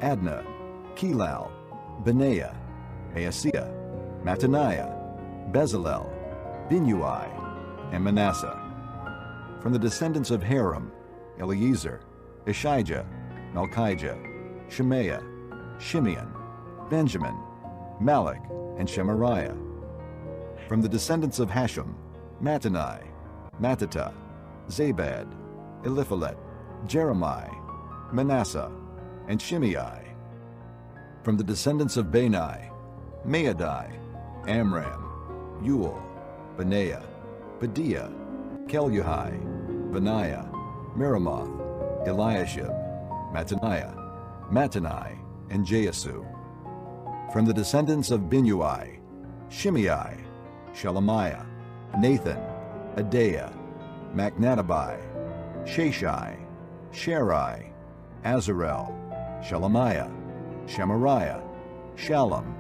Adnah, Kelal, Benaiah, Maaseiah, Mattaniah, Bezalel, Binnui, and Manasseh. From the descendants of Haram, Eliezer, Ishijah, Malchijah, Shemaiah, Shimeon, Benjamin, Malach, and Shemariah. From the descendants of Hashem, Mattani, Mattata, Zabad, Eliphalet, Jeremiah, Manasseh, and Shimei. From the descendants of Bani, Maadai, Amram, Uel, Benaiah, Bediah, Keluhi, Benaiah, Meremoth, Eliashib, Mattaniah, Mattani, and Jaasu. From the descendants of Binnui, Shimei, Shelemiah, Nathan, Adaiah, Machnadabai, Shashai, Sharai, Azarel, Shelemiah, Shemariah, Shallum,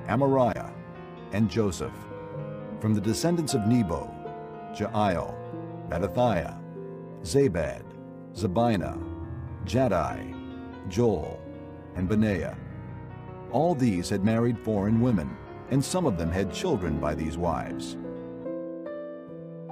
Amariah, and Joseph. From the descendants of Nebo, Jael, Mattithiah, Zabad, Zabina, Jaddai, Joel, and Benaiah. All these had married foreign women, and some of them had children by these wives.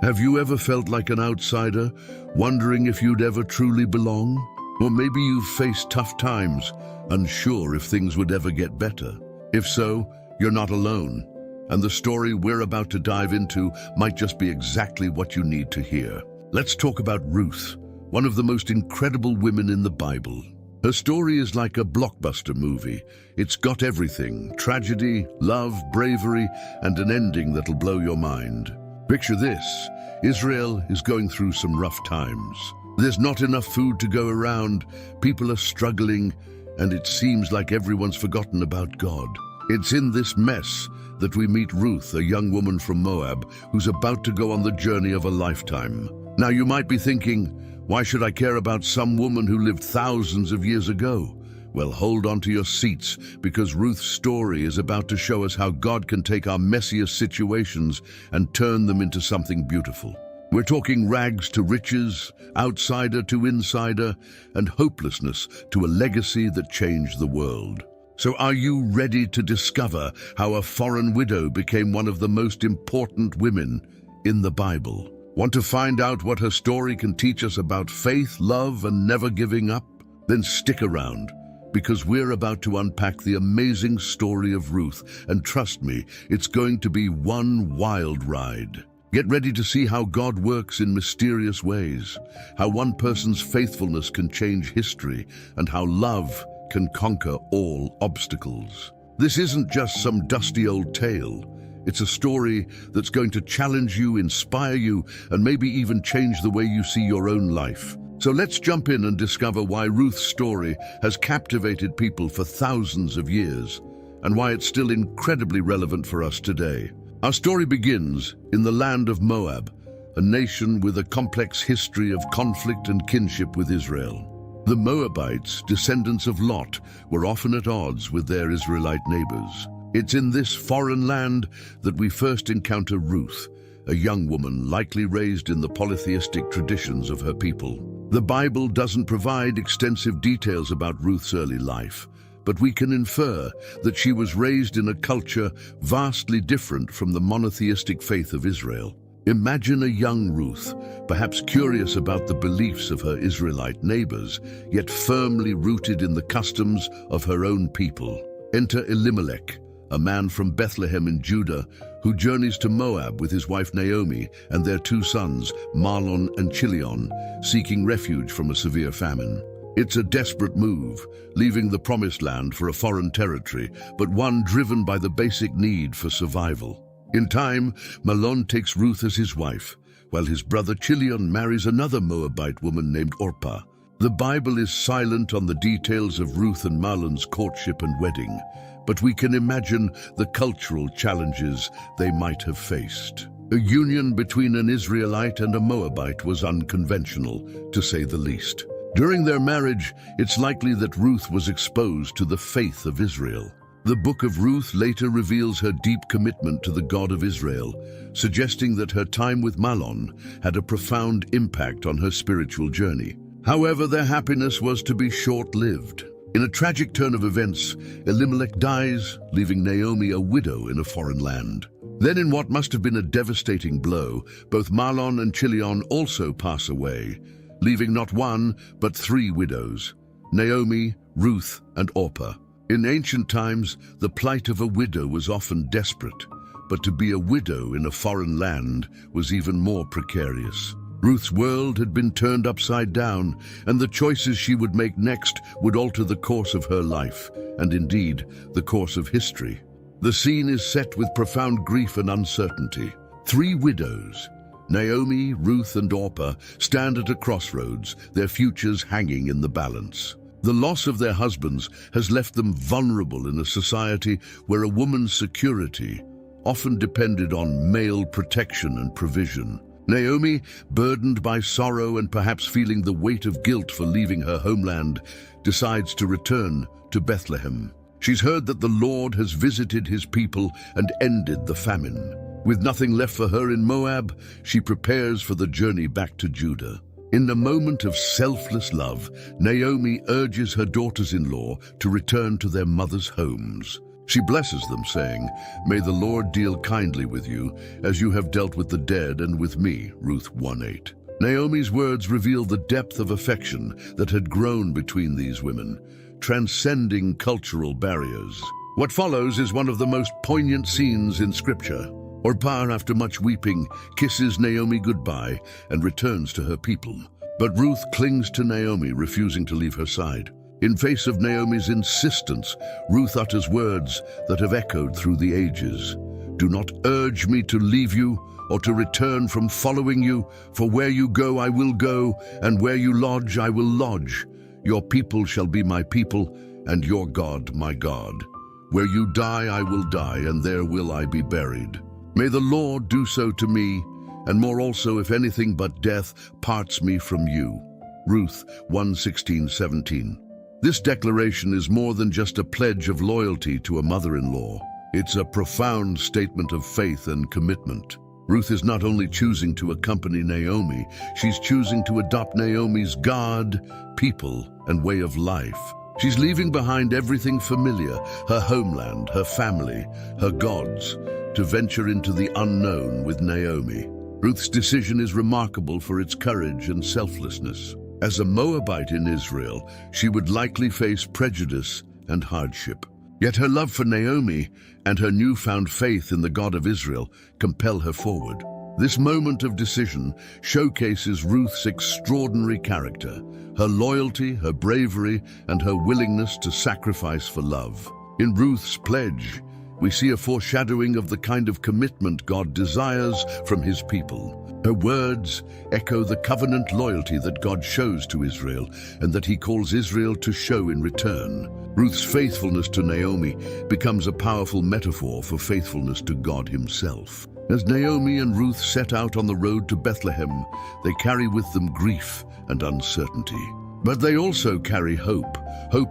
Have you ever felt like an outsider, wondering if you'd ever truly belong? Or maybe you've faced tough times, unsure if things would ever get better. If so, you're not alone, and the story we're about to dive into might just be exactly what you need to hear. Let's talk about Ruth, one of the most incredible women in the Bible. Her story is like a blockbuster movie. It's got everything: tragedy, love, bravery, and an ending that'll blow your mind. Picture this: Israel is going through some rough times. There's not enough food to go around, people are struggling, and it seems like everyone's forgotten about God. It's in this mess that we meet Ruth, a young woman from Moab, who's about to go on the journey of a lifetime. Now you might be thinking, why should I care about some woman who lived thousands of years ago? Well, hold on to your seats, because Ruth's story is about to show us how God can take our messiest situations and turn them into something beautiful. We're talking rags to riches, outsider to insider, and hopelessness to a legacy that changed the world. So are you ready to discover how a foreign widow became one of the most important women in the Bible? Want to find out what her story can teach us about faith, love, and never giving up? Then stick around, because we're about to unpack the amazing story of Ruth, and trust me, it's going to be one wild ride. Get ready to see how God works in mysterious ways, how one person's faithfulness can change history, and how love can conquer all obstacles. This isn't just some dusty old tale. It's a story that's going to challenge you, inspire you, and maybe even change the way you see your own life. So let's jump in and discover why Ruth's story has captivated people for thousands of years, and why it's still incredibly relevant for us today. Our story begins in the land of Moab, a nation with a complex history of conflict and kinship with Israel. The Moabites, descendants of Lot, were often at odds with their Israelite neighbors. It's in this foreign land that we first encounter Ruth, a young woman likely raised in the polytheistic traditions of her people. The Bible doesn't provide extensive details about Ruth's early life, but we can infer that she was raised in a culture vastly different from the monotheistic faith of Israel. Imagine a young Ruth, perhaps curious about the beliefs of her Israelite neighbors, yet firmly rooted in the customs of her own people. Enter Elimelech, a man from Bethlehem in Judah, who journeys to Moab with his wife Naomi and their two sons, Mahlon and Chilion, seeking refuge from a severe famine. It's a desperate move, leaving the promised land for a foreign territory, but one driven by the basic need for survival. In time, Mahlon takes Ruth as his wife, while his brother Chilion marries another Moabite woman named Orpah. The Bible is silent on the details of Ruth and Mahlon's courtship and wedding, but we can imagine the cultural challenges they might have faced. A union between an Israelite and a Moabite was unconventional, to say the least. During their marriage, it's likely that Ruth was exposed to the faith of Israel. The book of Ruth later reveals her deep commitment to the God of Israel, suggesting that her time with Mahlon had a profound impact on her spiritual journey. However, their happiness was to be short-lived. In a tragic turn of events, Elimelech dies, leaving Naomi a widow in a foreign land. Then, in what must have been a devastating blow, both Mahlon and Chilion also pass away, leaving not one, but 3 widows: Naomi, Ruth, and Orpah. In ancient times, the plight of a widow was often desperate, but to be a widow in a foreign land was even more precarious. Ruth's world had been turned upside down, and the choices she would make next would alter the course of her life, and indeed, the course of history. The scene is set with profound grief and uncertainty. 3 widows, Naomi, Ruth, and Orpah, stand at a crossroads, their futures hanging in the balance. The loss of their husbands has left them vulnerable in a society where a woman's security often depended on male protection and provision. Naomi, burdened by sorrow and perhaps feeling the weight of guilt for leaving her homeland, decides to return to Bethlehem. She's heard that the Lord has visited his people and ended the famine. With nothing left for her in Moab, she prepares for the journey back to Judah. In a moment of selfless love, Naomi urges her daughters-in-law to return to their mothers' homes. She blesses them, saying, "May the Lord deal kindly with you, as you have dealt with the dead and with me," Ruth 1:8. Naomi's words reveal the depth of affection that had grown between these women, transcending cultural barriers. What follows is one of the most poignant scenes in Scripture. Orpah, after much weeping, kisses Naomi goodbye and returns to her people. But Ruth clings to Naomi, refusing to leave her side. In face of Naomi's insistence, Ruth utters words that have echoed through the ages. "Do not urge me to leave you or to return from following you, for where you go I will go, and where you lodge I will lodge. Your people shall be my people, and your God my God. Where you die I will die, and there will I be buried. May the Lord do so to me, and more also, if anything but death parts me from you." Ruth 1:16-17. This declaration is more than just a pledge of loyalty to a mother-in-law. It's a profound statement of faith and commitment. Ruth is not only choosing to accompany Naomi, she's choosing to adopt Naomi's God, people, and way of life. She's leaving behind everything familiar, her homeland, her family, her gods, to venture into the unknown with Naomi. Ruth's decision is remarkable for its courage and selflessness. As a Moabite in Israel, she would likely face prejudice and hardship. Yet her love for Naomi and her newfound faith in the God of Israel compel her forward. This moment of decision showcases Ruth's extraordinary character, her loyalty, her bravery, and her willingness to sacrifice for love. In Ruth's pledge, we see a foreshadowing of the kind of commitment God desires from his people. Her words echo the covenant loyalty that God shows to Israel and that he calls Israel to show in return. Ruth's faithfulness to Naomi becomes a powerful metaphor for faithfulness to God himself. As Naomi and Ruth set out on the road to Bethlehem, they carry with them grief and uncertainty. But they also carry hope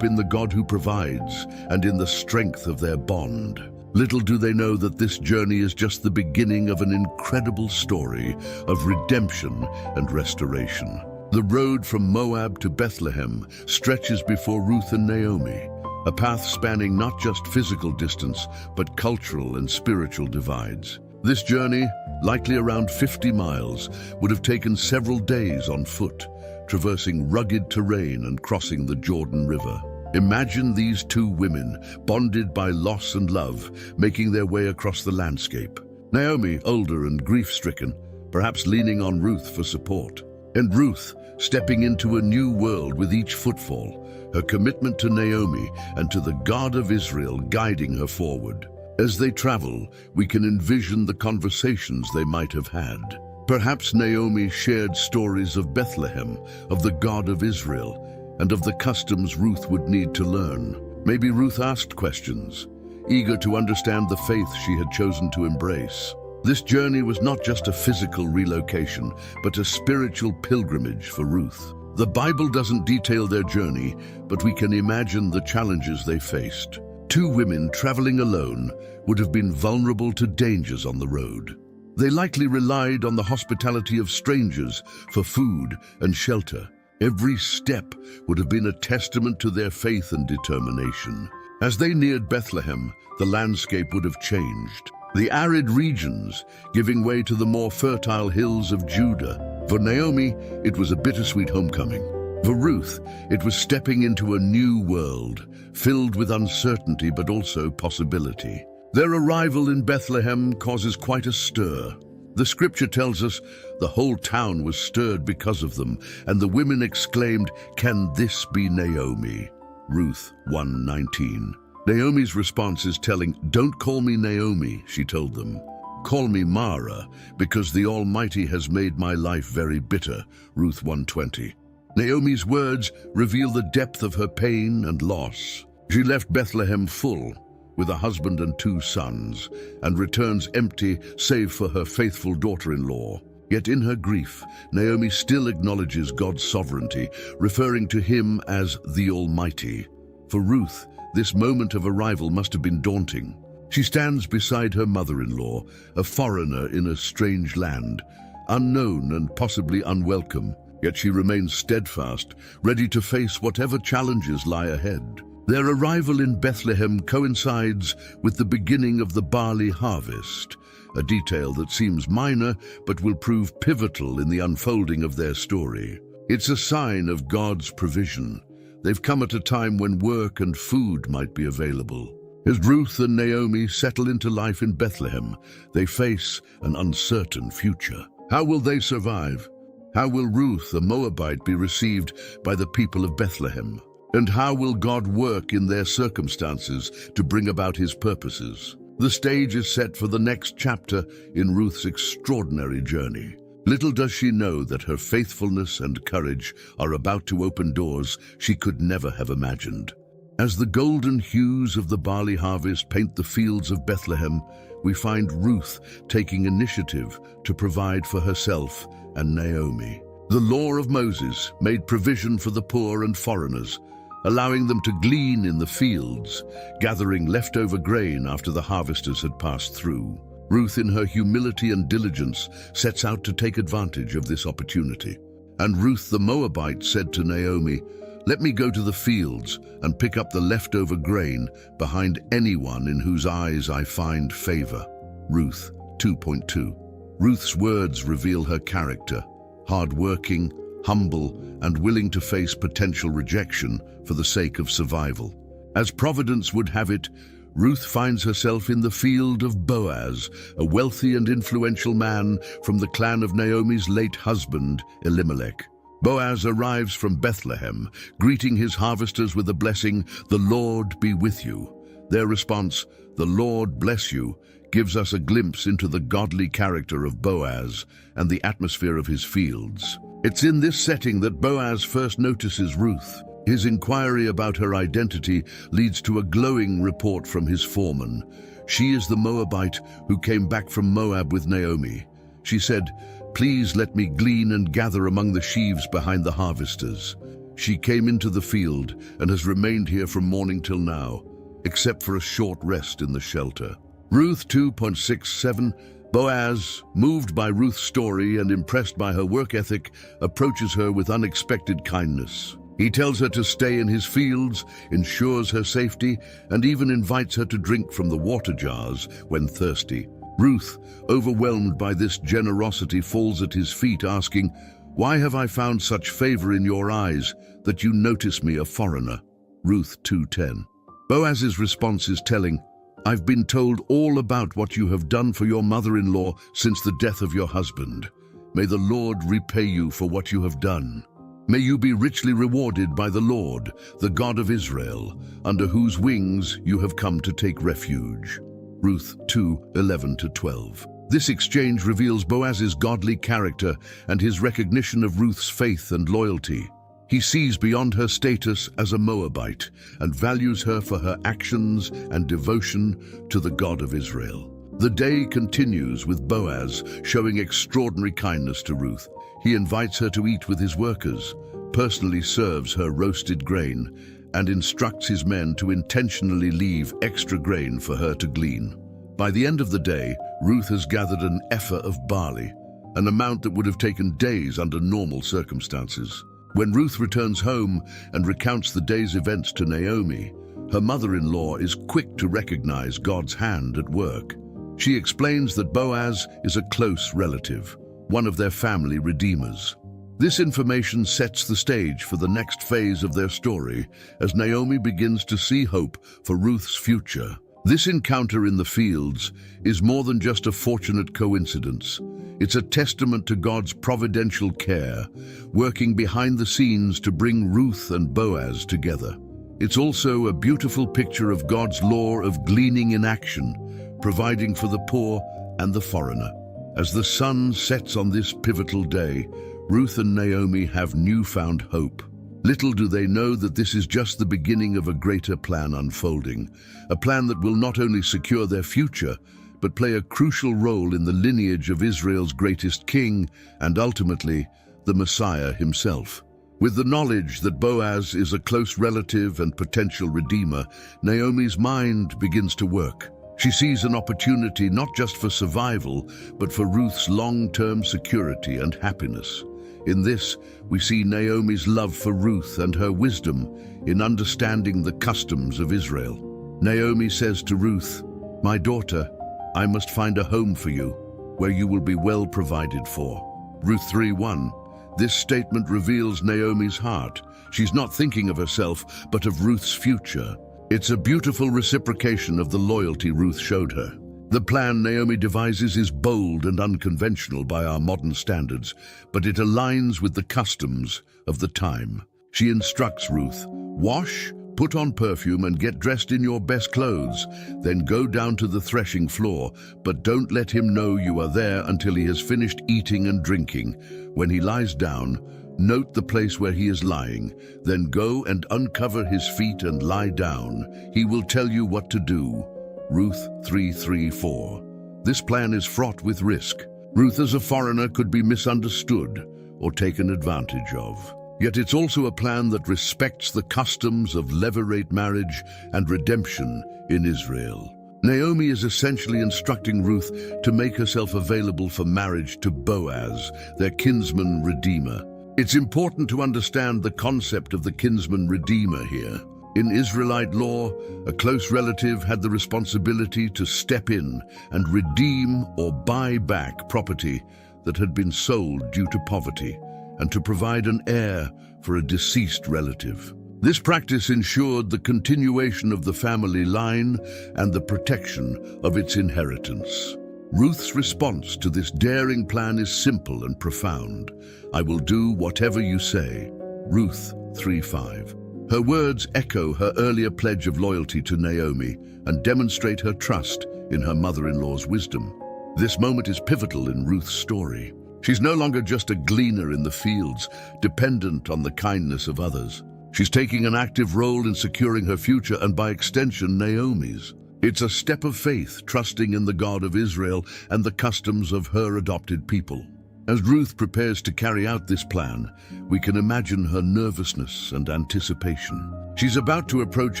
in the God who provides and in the strength of their bond. Little do they know that this journey is just the beginning of an incredible story of redemption and restoration. The road from Moab to Bethlehem stretches before Ruth and Naomi, a path spanning not just physical distance, but cultural and spiritual divides. This journey, likely around 50 miles, would have taken several days on foot, traversing rugged terrain and crossing the Jordan River. Imagine these 2 women, bonded by loss and love, making their way across the landscape. Naomi, older and grief-stricken, perhaps leaning on Ruth for support. And Ruth, stepping into a new world with each footfall, her commitment to Naomi and to the God of Israel guiding her forward. As they travel, we can envision the conversations they might have had. Perhaps Naomi shared stories of Bethlehem, of the God of Israel, and of the customs Ruth would need to learn. Maybe Ruth asked questions, eager to understand the faith she had chosen to embrace. This journey was not just a physical relocation, but a spiritual pilgrimage for Ruth. The Bible doesn't detail their journey, but we can imagine the challenges they faced. 2 women traveling alone would have been vulnerable to dangers on the road. They likely relied on the hospitality of strangers for food and shelter. Every step would have been a testament to their faith and determination. As they neared Bethlehem, the landscape would have changed. The arid regions giving way to the more fertile hills of Judah. For Naomi, it was a bittersweet homecoming. For Ruth, it was stepping into a new world, filled with uncertainty but also possibility. Their arrival in Bethlehem causes quite a stir. The scripture tells us the whole town was stirred because of them, and the women exclaimed, "Can this be Naomi?" Ruth 1:19. Naomi's response is telling, "Don't call me Naomi," she told them. "Call me Mara, because the Almighty has made my life very bitter." Ruth 1:20. Naomi's words reveal the depth of her pain and loss. She left Bethlehem full, with a husband and 2 sons, and returns empty save for her faithful daughter-in-law. Yet in her grief, Naomi still acknowledges God's sovereignty, referring to him as the Almighty. For Ruth, this moment of arrival must have been daunting. She stands beside her mother-in-law, a foreigner in a strange land, unknown and possibly unwelcome, yet she remains steadfast, ready to face whatever challenges lie ahead. Their arrival in Bethlehem coincides with the beginning of the barley harvest, a detail that seems minor but will prove pivotal in the unfolding of their story. It's a sign of God's provision. They've come at a time when work and food might be available. As Ruth and Naomi settle into life in Bethlehem, they face an uncertain future. How will they survive? How will Ruth, the Moabite, be received by the people of Bethlehem? And how will God work in their circumstances to bring about his purposes? The stage is set for the next chapter in Ruth's extraordinary journey. Little does she know that her faithfulness and courage are about to open doors she could never have imagined. As the golden hues of the barley harvest paint the fields of Bethlehem, we find Ruth taking initiative to provide for herself and Naomi. The law of Moses made provision for the poor and foreigners, allowing them to glean in the fields, gathering leftover grain after the harvesters had passed through. Ruth, in her humility and diligence, sets out to take advantage of this opportunity. And Ruth the Moabite said to Naomi, "Let me go to the fields and pick up the leftover grain behind anyone in whose eyes I find favor." Ruth 2.2. Ruth's words reveal her character, hard-working, humble, and willing to face potential rejection for the sake of survival. As Providence would have it, Ruth finds herself in the field of Boaz, a wealthy and influential man from the clan of Naomi's late husband, Elimelech. Boaz arrives from Bethlehem, greeting his harvesters with the blessing, "The Lord be with you." Their response, "The Lord bless you," gives us a glimpse into the godly character of Boaz and the atmosphere of his fields. It's in this setting that Boaz first notices Ruth. His inquiry about her identity leads to a glowing report from his foreman. She is the Moabite who came back from Moab with Naomi. She said, "Please let me glean and gather among the sheaves behind the harvesters." She came into the field and has remained here from morning till now, except for a short rest in the shelter. Ruth 2.67. Boaz, moved by Ruth's story and impressed by her work ethic, approaches her with unexpected kindness. He tells her to stay in his fields, ensures her safety, and even invites her to drink from the water jars when thirsty. Ruth, overwhelmed by this generosity, falls at his feet asking, "Why have I found such favor in your eyes that you notice me a foreigner?" Ruth 2:10. Boaz's response is telling, "I've been told all about what you have done for your mother-in-law since the death of your husband. May the Lord repay you for what you have done. May you be richly rewarded by the Lord, the God of Israel, under whose wings you have come to take refuge." Ruth 2:11-12. This exchange reveals Boaz's godly character and his recognition of Ruth's faith and loyalty. He sees beyond her status as a Moabite and values her for her actions and devotion to the God of Israel. The day continues with Boaz showing extraordinary kindness to Ruth. He invites her to eat with his workers, personally serves her roasted grain, and instructs his men to intentionally leave extra grain for her to glean. By the end of the day, Ruth has gathered an ephah of barley, an amount that would have taken days under normal circumstances. When Ruth returns home and recounts the day's events to Naomi, her mother-in-law is quick to recognize God's hand at work. She explains that Boaz is a close relative, one of their family redeemers. This information sets the stage for the next phase of their story as Naomi begins to see hope for Ruth's future. This encounter in the fields is more than just a fortunate coincidence. It's a testament to God's providential care, working behind the scenes to bring Ruth and Boaz together. It's also a beautiful picture of God's law of gleaning in action, providing for the poor and the foreigner. As the sun sets on this pivotal day, Ruth and Naomi have newfound hope. Little do they know that this is just the beginning of a greater plan unfolding, a plan that will not only secure their future, but play a crucial role in the lineage of Israel's greatest king and ultimately the Messiah himself. With the knowledge that Boaz is a close relative and potential redeemer, Naomi's mind begins to work. She sees an opportunity not just for survival, but for Ruth's long-term security and happiness. In this, we see Naomi's love for Ruth and her wisdom in understanding the customs of Israel. Naomi says to Ruth, "My daughter, I must find a home for you, where you will be well provided for." Ruth 3:1. This statement reveals Naomi's heart. She's not thinking of herself, but of Ruth's future. It's a beautiful reciprocation of the loyalty Ruth showed her. The plan Naomi devises is bold and unconventional by our modern standards, but it aligns with the customs of the time. She instructs Ruth, "Wash, put on perfume and get dressed in your best clothes. Then go down to the threshing floor, but don't let him know you are there until he has finished eating and drinking. When he lies down, note the place where he is lying. Then go and uncover his feet and lie down. He will tell you what to do." Ruth 3:3-4. This plan is fraught with risk. Ruth as a foreigner could be misunderstood or taken advantage of. Yet it's also a plan that respects the customs of levirate marriage and redemption in Israel. Naomi is essentially instructing Ruth to make herself available for marriage to Boaz, their kinsman redeemer. It's important to understand the concept of the kinsman redeemer here. In Israelite law, a close relative had the responsibility to step in and redeem or buy back property that had been sold due to poverty, and to provide an heir for a deceased relative. This practice ensured the continuation of the family line and the protection of its inheritance. Ruth's response to this daring plan is simple and profound. "I will do whatever you say." Ruth 3:5. Her words echo her earlier pledge of loyalty to Naomi and demonstrate her trust in her mother-in-law's wisdom. This moment is pivotal in Ruth's story. She's no longer just a gleaner in the fields, dependent on the kindness of others. She's taking an active role in securing her future and, by extension, Naomi's. It's a step of faith, trusting in the God of Israel and the customs of her adopted people. As Ruth prepares to carry out this plan, we can imagine her nervousness and anticipation. She's about to approach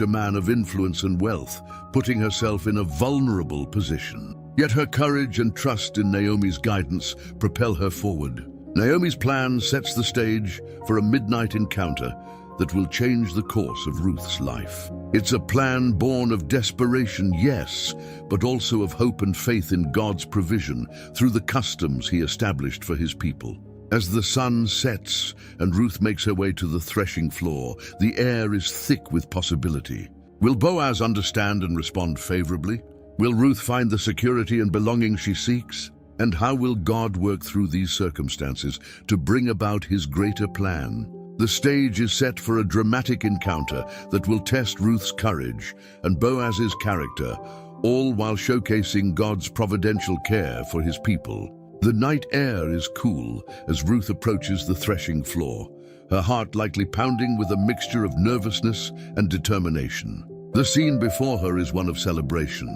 a man of influence and wealth, putting herself in a vulnerable position. Yet her courage and trust in Naomi's guidance propel her forward. Naomi's plan sets the stage for a midnight encounter that will change the course of Ruth's life. It's a plan born of desperation, yes, but also of hope and faith in God's provision through the customs he established for his people. As the sun sets and Ruth makes her way to the threshing floor, the air is thick with possibility. Will Boaz understand and respond favorably? Will Ruth find the security and belonging she seeks? And how will God work through these circumstances to bring about his greater plan? The stage is set for a dramatic encounter that will test Ruth's courage and Boaz's character, all while showcasing God's providential care for his people. The night air is cool as Ruth approaches the threshing floor, her heart likely pounding with a mixture of nervousness and determination. The scene before her is one of celebration.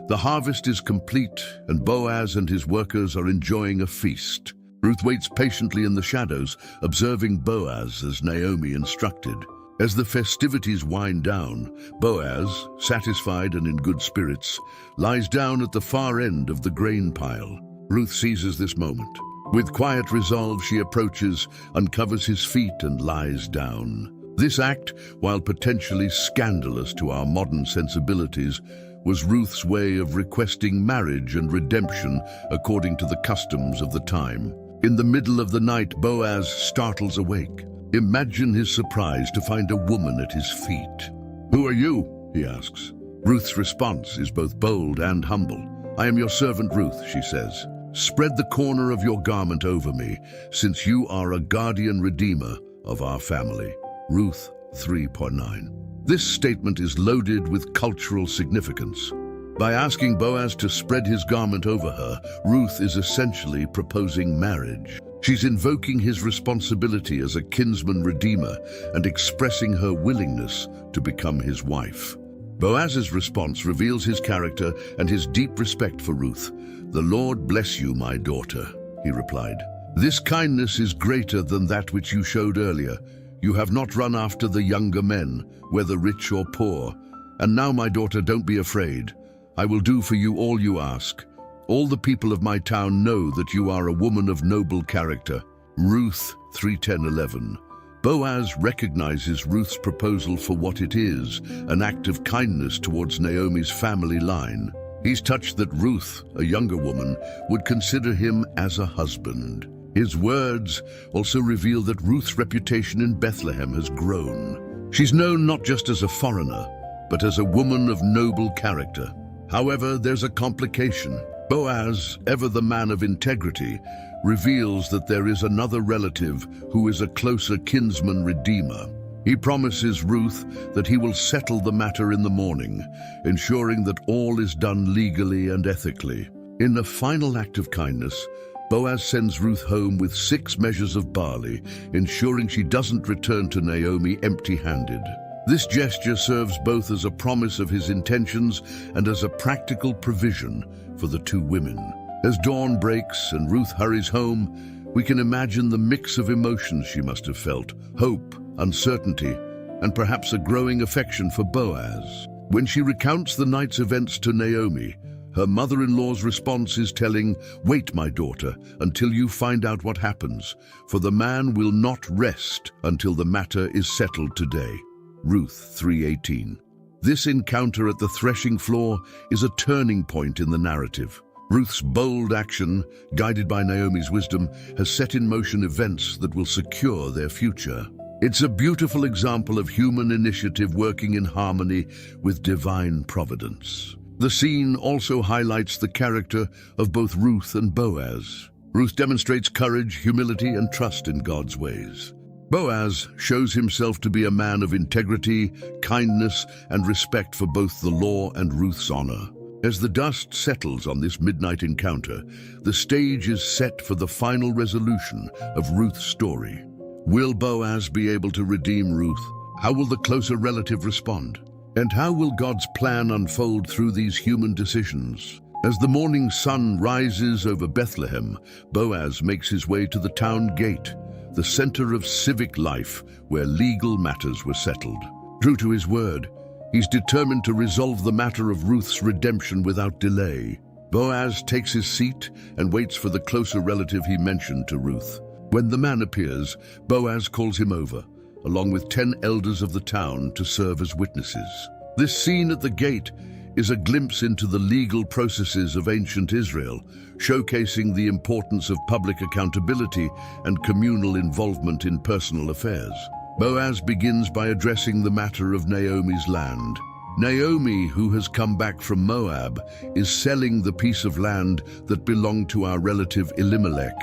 The harvest is complete, and Boaz and his workers are enjoying a feast. Ruth waits patiently in the shadows, observing Boaz as Naomi instructed. As the festivities wind down, Boaz, satisfied and in good spirits, lies down at the far end of the grain pile. Ruth seizes this moment. With quiet resolve, she approaches, uncovers his feet, and lies down. This act, while potentially scandalous to our modern sensibilities, was Ruth's way of requesting marriage and redemption according to the customs of the time. In the middle of the night, Boaz startles awake. Imagine his surprise to find a woman at his feet. "Who are you?" he asks. Ruth's response is both bold and humble. "I am your servant Ruth," she says. "Spread the corner of your garment over me, since you are a guardian redeemer of our family." Ruth 3:9. This statement is loaded with cultural significance. By asking Boaz to spread his garment over her, Ruth is essentially proposing marriage. She's invoking his responsibility as a kinsman redeemer and expressing her willingness to become his wife. Boaz's response reveals his character and his deep respect for Ruth. "The Lord bless you, my daughter," he replied. "This kindness is greater than that which you showed earlier. You have not run after the younger men, whether rich or poor. And now, my daughter, don't be afraid. I will do for you all you ask. All the people of my town know that you are a woman of noble character." Ruth 3:10-11. Boaz recognizes Ruth's proposal for what it is, an act of kindness towards Naomi's family line. He's touched that Ruth, a younger woman, would consider him as a husband. His words also reveal that Ruth's reputation in Bethlehem has grown. She's known not just as a foreigner, but as a woman of noble character. However, there's a complication. Boaz, ever the man of integrity, reveals that there is another relative who is a closer kinsman redeemer. He promises Ruth that he will settle the matter in the morning, ensuring that all is done legally and ethically. In a final act of kindness, Boaz sends Ruth home with 6 measures of barley, ensuring she doesn't return to Naomi empty-handed. This gesture serves both as a promise of his intentions and as a practical provision for the two women. As dawn breaks and Ruth hurries home, we can imagine the mix of emotions she must have felt: hope, uncertainty, and perhaps a growing affection for Boaz. When she recounts the night's events to Naomi, her mother-in-law's response is telling, "Wait, my daughter, until you find out what happens, for the man will not rest until the matter is settled today." Ruth 3:18. This encounter at the threshing floor is a turning point in the narrative. Ruth's bold action, guided by Naomi's wisdom, has set in motion events that will secure their future. It's a beautiful example of human initiative working in harmony with divine providence. The scene also highlights the character of both Ruth and Boaz. Ruth demonstrates courage, humility, and trust in God's ways. Boaz shows himself to be a man of integrity, kindness, and respect for both the law and Ruth's honor. As the dust settles on this midnight encounter, the stage is set for the final resolution of Ruth's story. Will Boaz be able to redeem Ruth? How will the closer relative respond? And how will God's plan unfold through these human decisions? As the morning sun rises over Bethlehem, Boaz makes his way to the town gate, the center of civic life where legal matters were settled. True to his word, he's determined to resolve the matter of Ruth's redemption without delay. Boaz takes his seat and waits for the closer relative he mentioned to Ruth. When the man appears, Boaz calls him over, along with 10 elders of the town, to serve as witnesses. This scene at the gate is a glimpse into the legal processes of ancient Israel, showcasing the importance of public accountability and communal involvement in personal affairs. Boaz begins by addressing the matter of Naomi's land. Naomi, who has come back from Moab, is selling the piece of land that belonged to our relative Elimelech.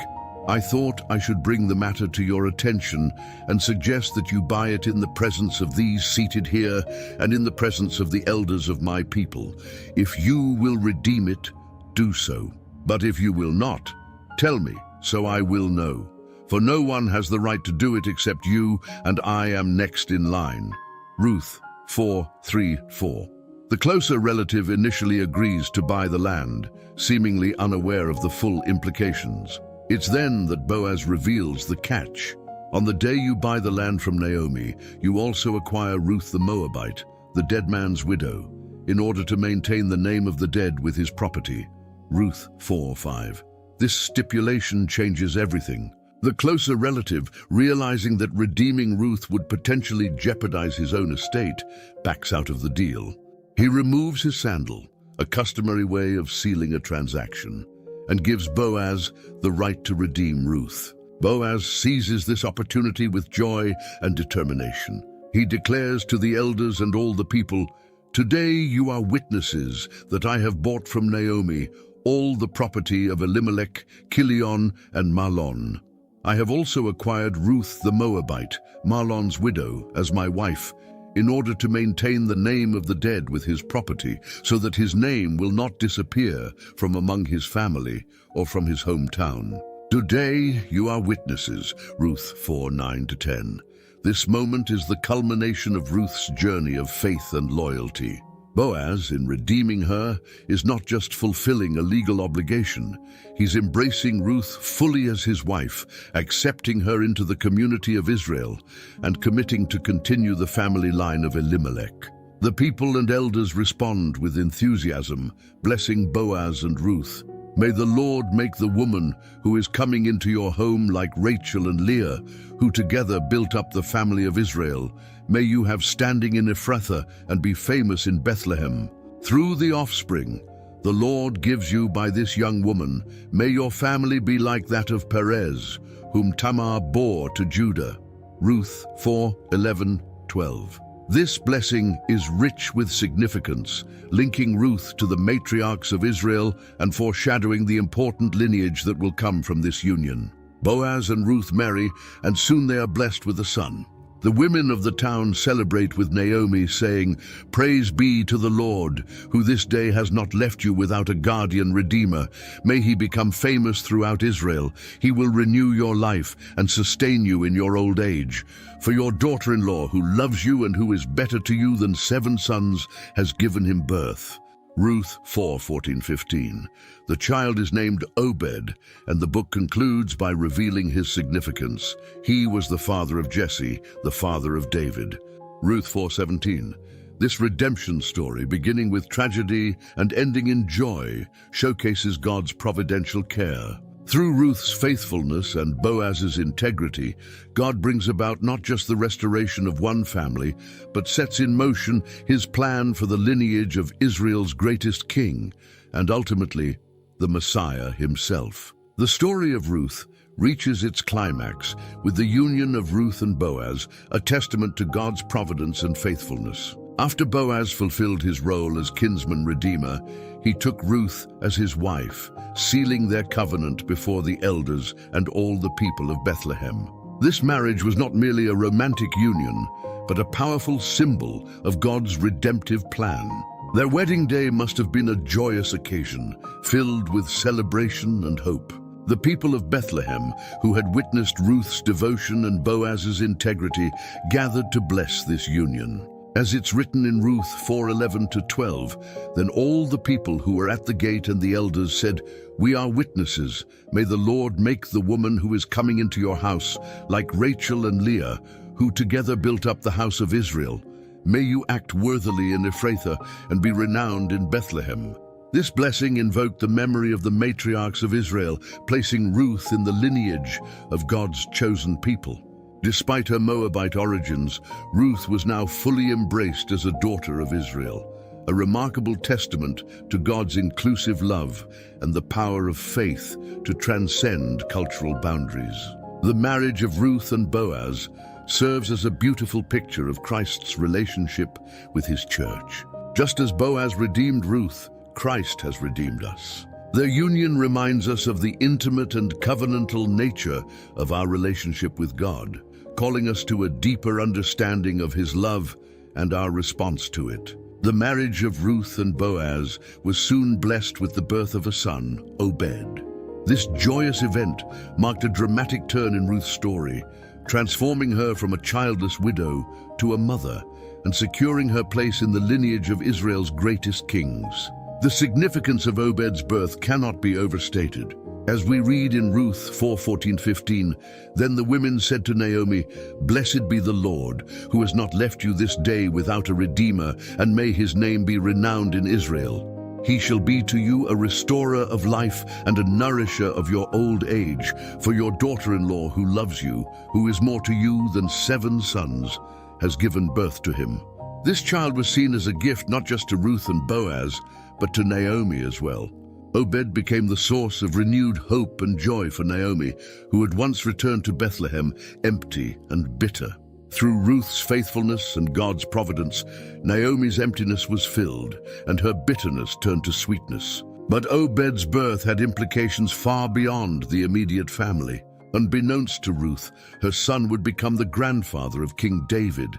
"I thought I should bring the matter to your attention and suggest that you buy it in the presence of these seated here and in the presence of the elders of my people. If you will redeem it, do so. But if you will not, tell me, so I will know. For no one has the right to do it except you, and I am next in line." Ruth 4:3-4. The closer relative initially agrees to buy the land, seemingly unaware of the full implications. It's then that Boaz reveals the catch. "On the day you buy the land from Naomi, you also acquire Ruth the Moabite, the dead man's widow, in order to maintain the name of the dead with his property." Ruth 4:5. This stipulation changes everything. The closer relative, realizing that redeeming Ruth would potentially jeopardize his own estate, backs out of the deal. He removes his sandal, a customary way of sealing a transaction, and gives Boaz the right to redeem Ruth. Boaz seizes this opportunity with joy and determination. He declares to the elders and all the people, "Today you are witnesses that I have bought from Naomi all the property of Elimelech, Kilion, and Mahlon. I have also acquired Ruth the Moabite, Mahlon's widow, as my wife, in order to maintain the name of the dead with his property, so that his name will not disappear from among his family or from his hometown. Today you are witnesses." Ruth 4:9-10. This moment is the culmination of Ruth's journey of faith and loyalty. Boaz, in redeeming her, is not just fulfilling a legal obligation. He's embracing Ruth fully as his wife, accepting her into the community of Israel, and committing to continue the family line of Elimelech. The people and elders respond with enthusiasm, blessing Boaz and Ruth. "May the Lord make the woman who is coming into your home like Rachel and Leah, who together built up the family of Israel. May you have standing in Ephrathah and be famous in Bethlehem. Through the offspring the Lord gives you by this young woman, may your family be like that of Perez, whom Tamar bore to Judah." Ruth 4:11-12. This blessing is rich with significance, linking Ruth to the matriarchs of Israel and foreshadowing the important lineage that will come from this union. Boaz and Ruth marry, and soon they are blessed with a son. The women of the town celebrate with Naomi, saying, "Praise be to the Lord, who this day has not left you without a guardian redeemer. May he become famous throughout Israel. He will renew your life and sustain you in your old age. For your daughter-in-law, who loves you and who is better to you than 7 sons, has given him birth." Ruth 4:14-15. The child is named Obed, and the book concludes by revealing his significance. He was the father of Jesse, the father of David. Ruth 4:17. This redemption story, beginning with tragedy and ending in joy, showcases God's providential care. Through Ruth's faithfulness and Boaz's integrity, God brings about not just the restoration of one family, but sets in motion his plan for the lineage of Israel's greatest king, and ultimately, the Messiah himself. The story of Ruth reaches its climax with the union of Ruth and Boaz, a testament to God's providence and faithfulness. After Boaz fulfilled his role as kinsman redeemer, he took Ruth as his wife, sealing their covenant before the elders and all the people of Bethlehem. This marriage was not merely a romantic union, but a powerful symbol of God's redemptive plan. Their wedding day must have been a joyous occasion, filled with celebration and hope. The people of Bethlehem, who had witnessed Ruth's devotion and Boaz's integrity, gathered to bless this union. As it's written in Ruth 4:11-12, "Then all the people who were at the gate and the elders said, 'We are witnesses. May the Lord make the woman who is coming into your house like Rachel and Leah, who together built up the house of Israel. May you act worthily in Ephrathah and be renowned in Bethlehem.'" This blessing invoked the memory of the matriarchs of Israel, placing Ruth in the lineage of God's chosen people. Despite her Moabite origins, Ruth was now fully embraced as a daughter of Israel, a remarkable testament to God's inclusive love and the power of faith to transcend cultural boundaries. The marriage of Ruth and Boaz serves as a beautiful picture of Christ's relationship with his church. Just as Boaz redeemed Ruth, Christ has redeemed us. Their union reminds us of the intimate and covenantal nature of our relationship with God, calling us to a deeper understanding of his love and our response to it. The marriage of Ruth and Boaz was soon blessed with the birth of a son, Obed. This joyous event marked a dramatic turn in Ruth's story, transforming her from a childless widow to a mother and securing her place in the lineage of Israel's greatest kings. The significance of Obed's birth cannot be overstated. As we read in Ruth 4:14-15, "Then the women said to Naomi, 'Blessed be the Lord, who has not left you this day without a redeemer, and may his name be renowned in Israel.'" He shall be to you a restorer of life and a nourisher of your old age, for your daughter-in-law who loves you, who is more to you than 7 sons, has given birth to him. This child was seen as a gift not just to Ruth and Boaz, but to Naomi as well. Obed became the source of renewed hope and joy for Naomi, who had once returned to Bethlehem empty and bitter. Through Ruth's faithfulness and God's providence, Naomi's emptiness was filled, and her bitterness turned to sweetness. But Obed's birth had implications far beyond the immediate family. Unbeknownst to Ruth, her son would become the grandfather of King David,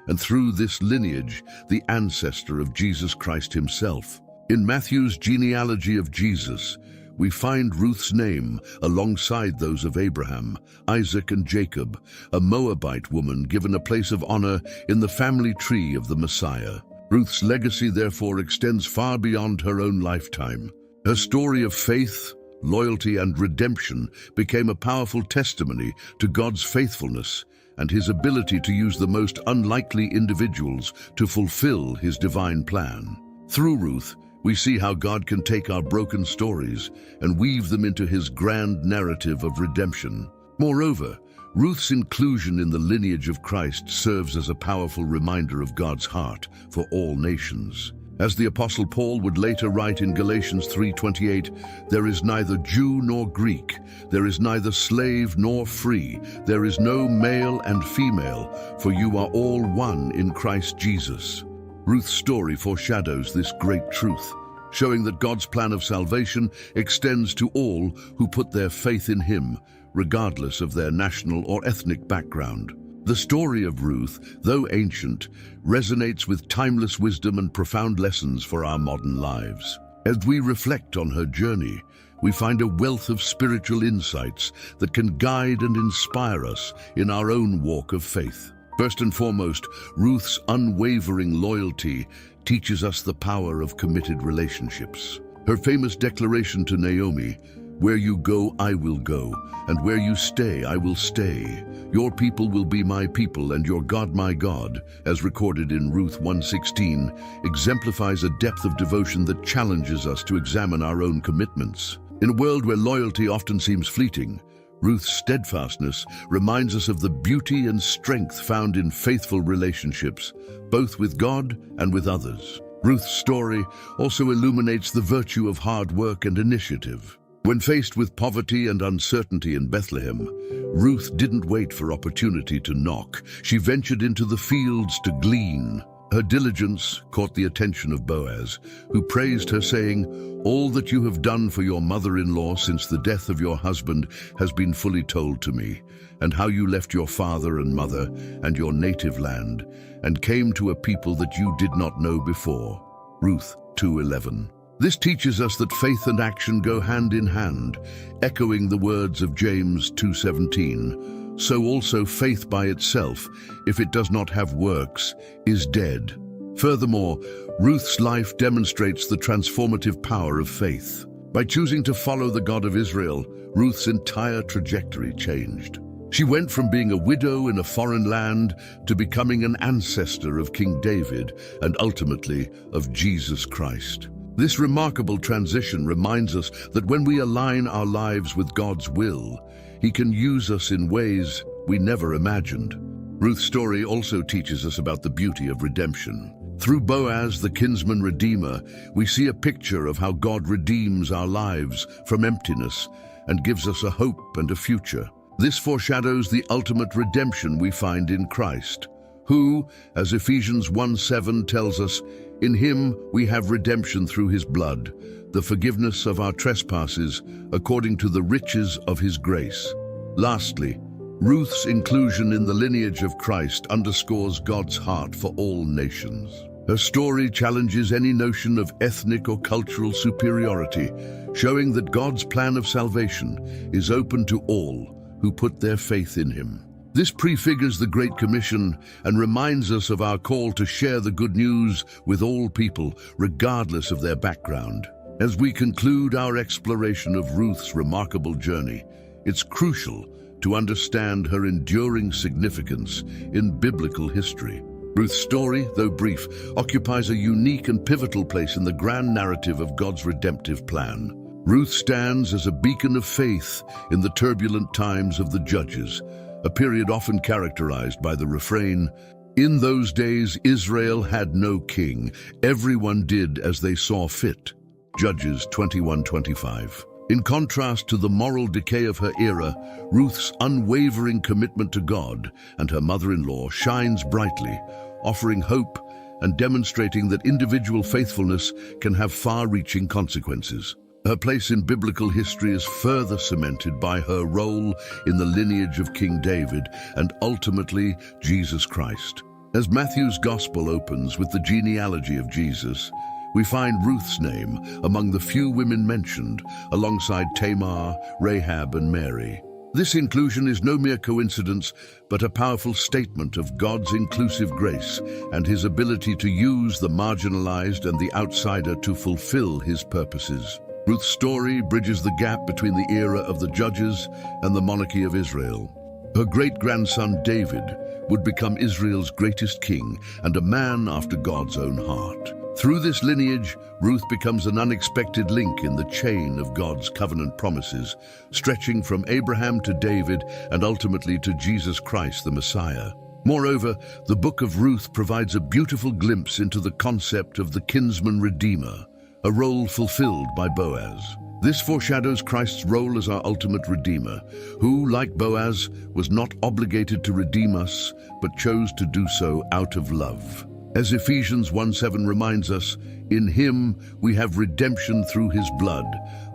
and through this lineage, the ancestor of Jesus Christ himself. In Matthew's genealogy of Jesus, we find Ruth's name alongside those of Abraham, Isaac, and Jacob, a Moabite woman given a place of honor in the family tree of the Messiah. Ruth's legacy therefore extends far beyond her own lifetime. Her story of faith, loyalty, and redemption became a powerful testimony to God's faithfulness and his ability to use the most unlikely individuals to fulfill his divine plan. Through Ruth, we see how God can take our broken stories and weave them into his grand narrative of redemption. Moreover, Ruth's inclusion in the lineage of Christ serves as a powerful reminder of God's heart for all nations. As the Apostle Paul would later write in Galatians 3:28, "There is neither Jew nor Greek, there is neither slave nor free, there is no male and female, for you are all one in Christ Jesus." Ruth's story foreshadows this great truth, showing that God's plan of salvation extends to all who put their faith in him, regardless of their national or ethnic background. The story of Ruth, though ancient, resonates with timeless wisdom and profound lessons for our modern lives. As we reflect on her journey, we find a wealth of spiritual insights that can guide and inspire us in our own walk of faith. First and foremost, Ruth's unwavering loyalty teaches us the power of committed relationships. Her famous declaration to Naomi, "Where you go, I will go, and where you stay, I will stay. Your people will be my people, and your God my God," as recorded in Ruth 1:16, exemplifies a depth of devotion that challenges us to examine our own commitments. In a world where loyalty often seems fleeting, Ruth's steadfastness reminds us of the beauty and strength found in faithful relationships, both with God and with others. Ruth's story also illuminates the virtue of hard work and initiative. When faced with poverty and uncertainty in Bethlehem, Ruth didn't wait for opportunity to knock. She ventured into the fields to glean. Her diligence caught the attention of Boaz, who praised her, saying, "All that you have done for your mother-in-law since the death of your husband has been fully told to me, and how you left your father and mother and your native land, and came to a people that you did not know before." Ruth 2:11. This teaches us that faith and action go hand in hand, echoing the words of James 2:17. "So also faith by itself, if it does not have works, is dead." Furthermore, Ruth's life demonstrates the transformative power of faith. By choosing to follow the God of Israel, Ruth's entire trajectory changed. She went from being a widow in a foreign land to becoming an ancestor of King David and ultimately of Jesus Christ. This remarkable transition reminds us that when we align our lives with God's will, he can use us in ways we never imagined. Ruth's story also teaches us about the beauty of redemption. Through Boaz, the kinsman redeemer, we see a picture of how God redeems our lives from emptiness and gives us a hope and a future. This foreshadows the ultimate redemption we find in Christ, who, as Ephesians 1:7 tells us, "In him we have redemption through his blood, the forgiveness of our trespasses, according to the riches of his grace." Lastly, Ruth's inclusion in the lineage of Christ underscores God's heart for all nations. Her story challenges any notion of ethnic or cultural superiority, showing that God's plan of salvation is open to all who put their faith in him. This prefigures the Great Commission and reminds us of our call to share the good news with all people, regardless of their background. As we conclude our exploration of Ruth's remarkable journey, it's crucial to understand her enduring significance in biblical history. Ruth's story, though brief, occupies a unique and pivotal place in the grand narrative of God's redemptive plan. Ruth stands as a beacon of faith in the turbulent times of the Judges, a period often characterized by the refrain, "In those days Israel had no king, everyone did as they saw fit." Judges 21:25. In contrast to the moral decay of her era, Ruth's unwavering commitment to God and her mother-in-law shines brightly, offering hope and demonstrating that individual faithfulness can have far-reaching consequences. Her place in biblical history is further cemented by her role in the lineage of King David and ultimately Jesus Christ. As Matthew's Gospel opens with the genealogy of Jesus, we find Ruth's name among the few women mentioned, alongside Tamar, Rahab, and Mary. This inclusion is no mere coincidence, but a powerful statement of God's inclusive grace and his ability to use the marginalized and the outsider to fulfill his purposes. Ruth's story bridges the gap between the era of the Judges and the monarchy of Israel. Her great-grandson David would become Israel's greatest king and a man after God's own heart. Through this lineage, Ruth becomes an unexpected link in the chain of God's covenant promises, stretching from Abraham to David and ultimately to Jesus Christ, the Messiah. Moreover, the book of Ruth provides a beautiful glimpse into the concept of the kinsman redeemer, a role fulfilled by Boaz. This foreshadows Christ's role as our ultimate redeemer, who, like Boaz, was not obligated to redeem us, but chose to do so out of love. As Ephesians 1:7 reminds us, in him we have redemption through his blood,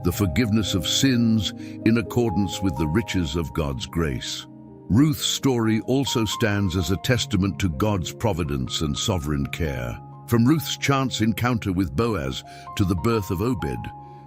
the forgiveness of sins in accordance with the riches of God's grace. Ruth's story also stands as a testament to God's providence and sovereign care. From Ruth's chance encounter with Boaz to the birth of Obed,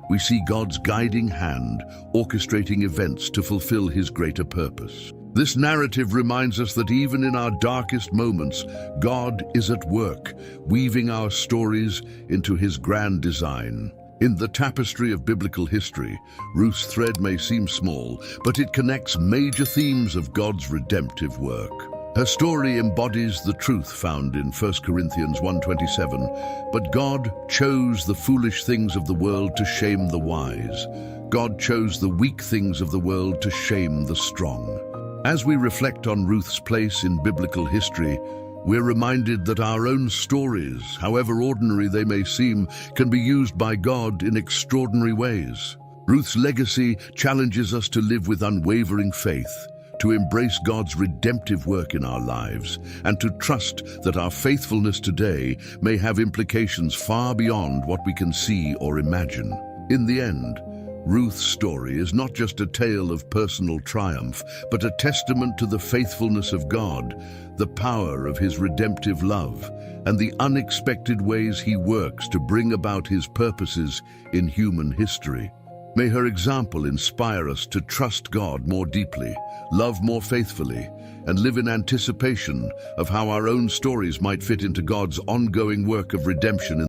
we see God's guiding hand orchestrating events to fulfill his greater purpose. This narrative reminds us that even in our darkest moments, God is at work, weaving our stories into his grand design. In the tapestry of biblical history, Ruth's thread may seem small, but it connects major themes of God's redemptive work. Her story embodies the truth found in 1 Corinthians 1:27, "But God chose the foolish things of the world to shame the wise. God chose the weak things of the world to shame the strong." As we reflect on Ruth's place in biblical history, we're reminded that our own stories, however ordinary they may seem, can be used by God in extraordinary ways. Ruth's legacy challenges us to live with unwavering faith, to embrace God's redemptive work in our lives, and to trust that our faithfulness today may have implications far beyond what we can see or imagine. In the end, Ruth's story is not just a tale of personal triumph, but a testament to the faithfulness of God, the power of his redemptive love, and the unexpected ways he works to bring about his purposes in human history. May her example inspire us to trust God more deeply, love more faithfully, and live in anticipation of how our own stories might fit into God's ongoing work of redemption in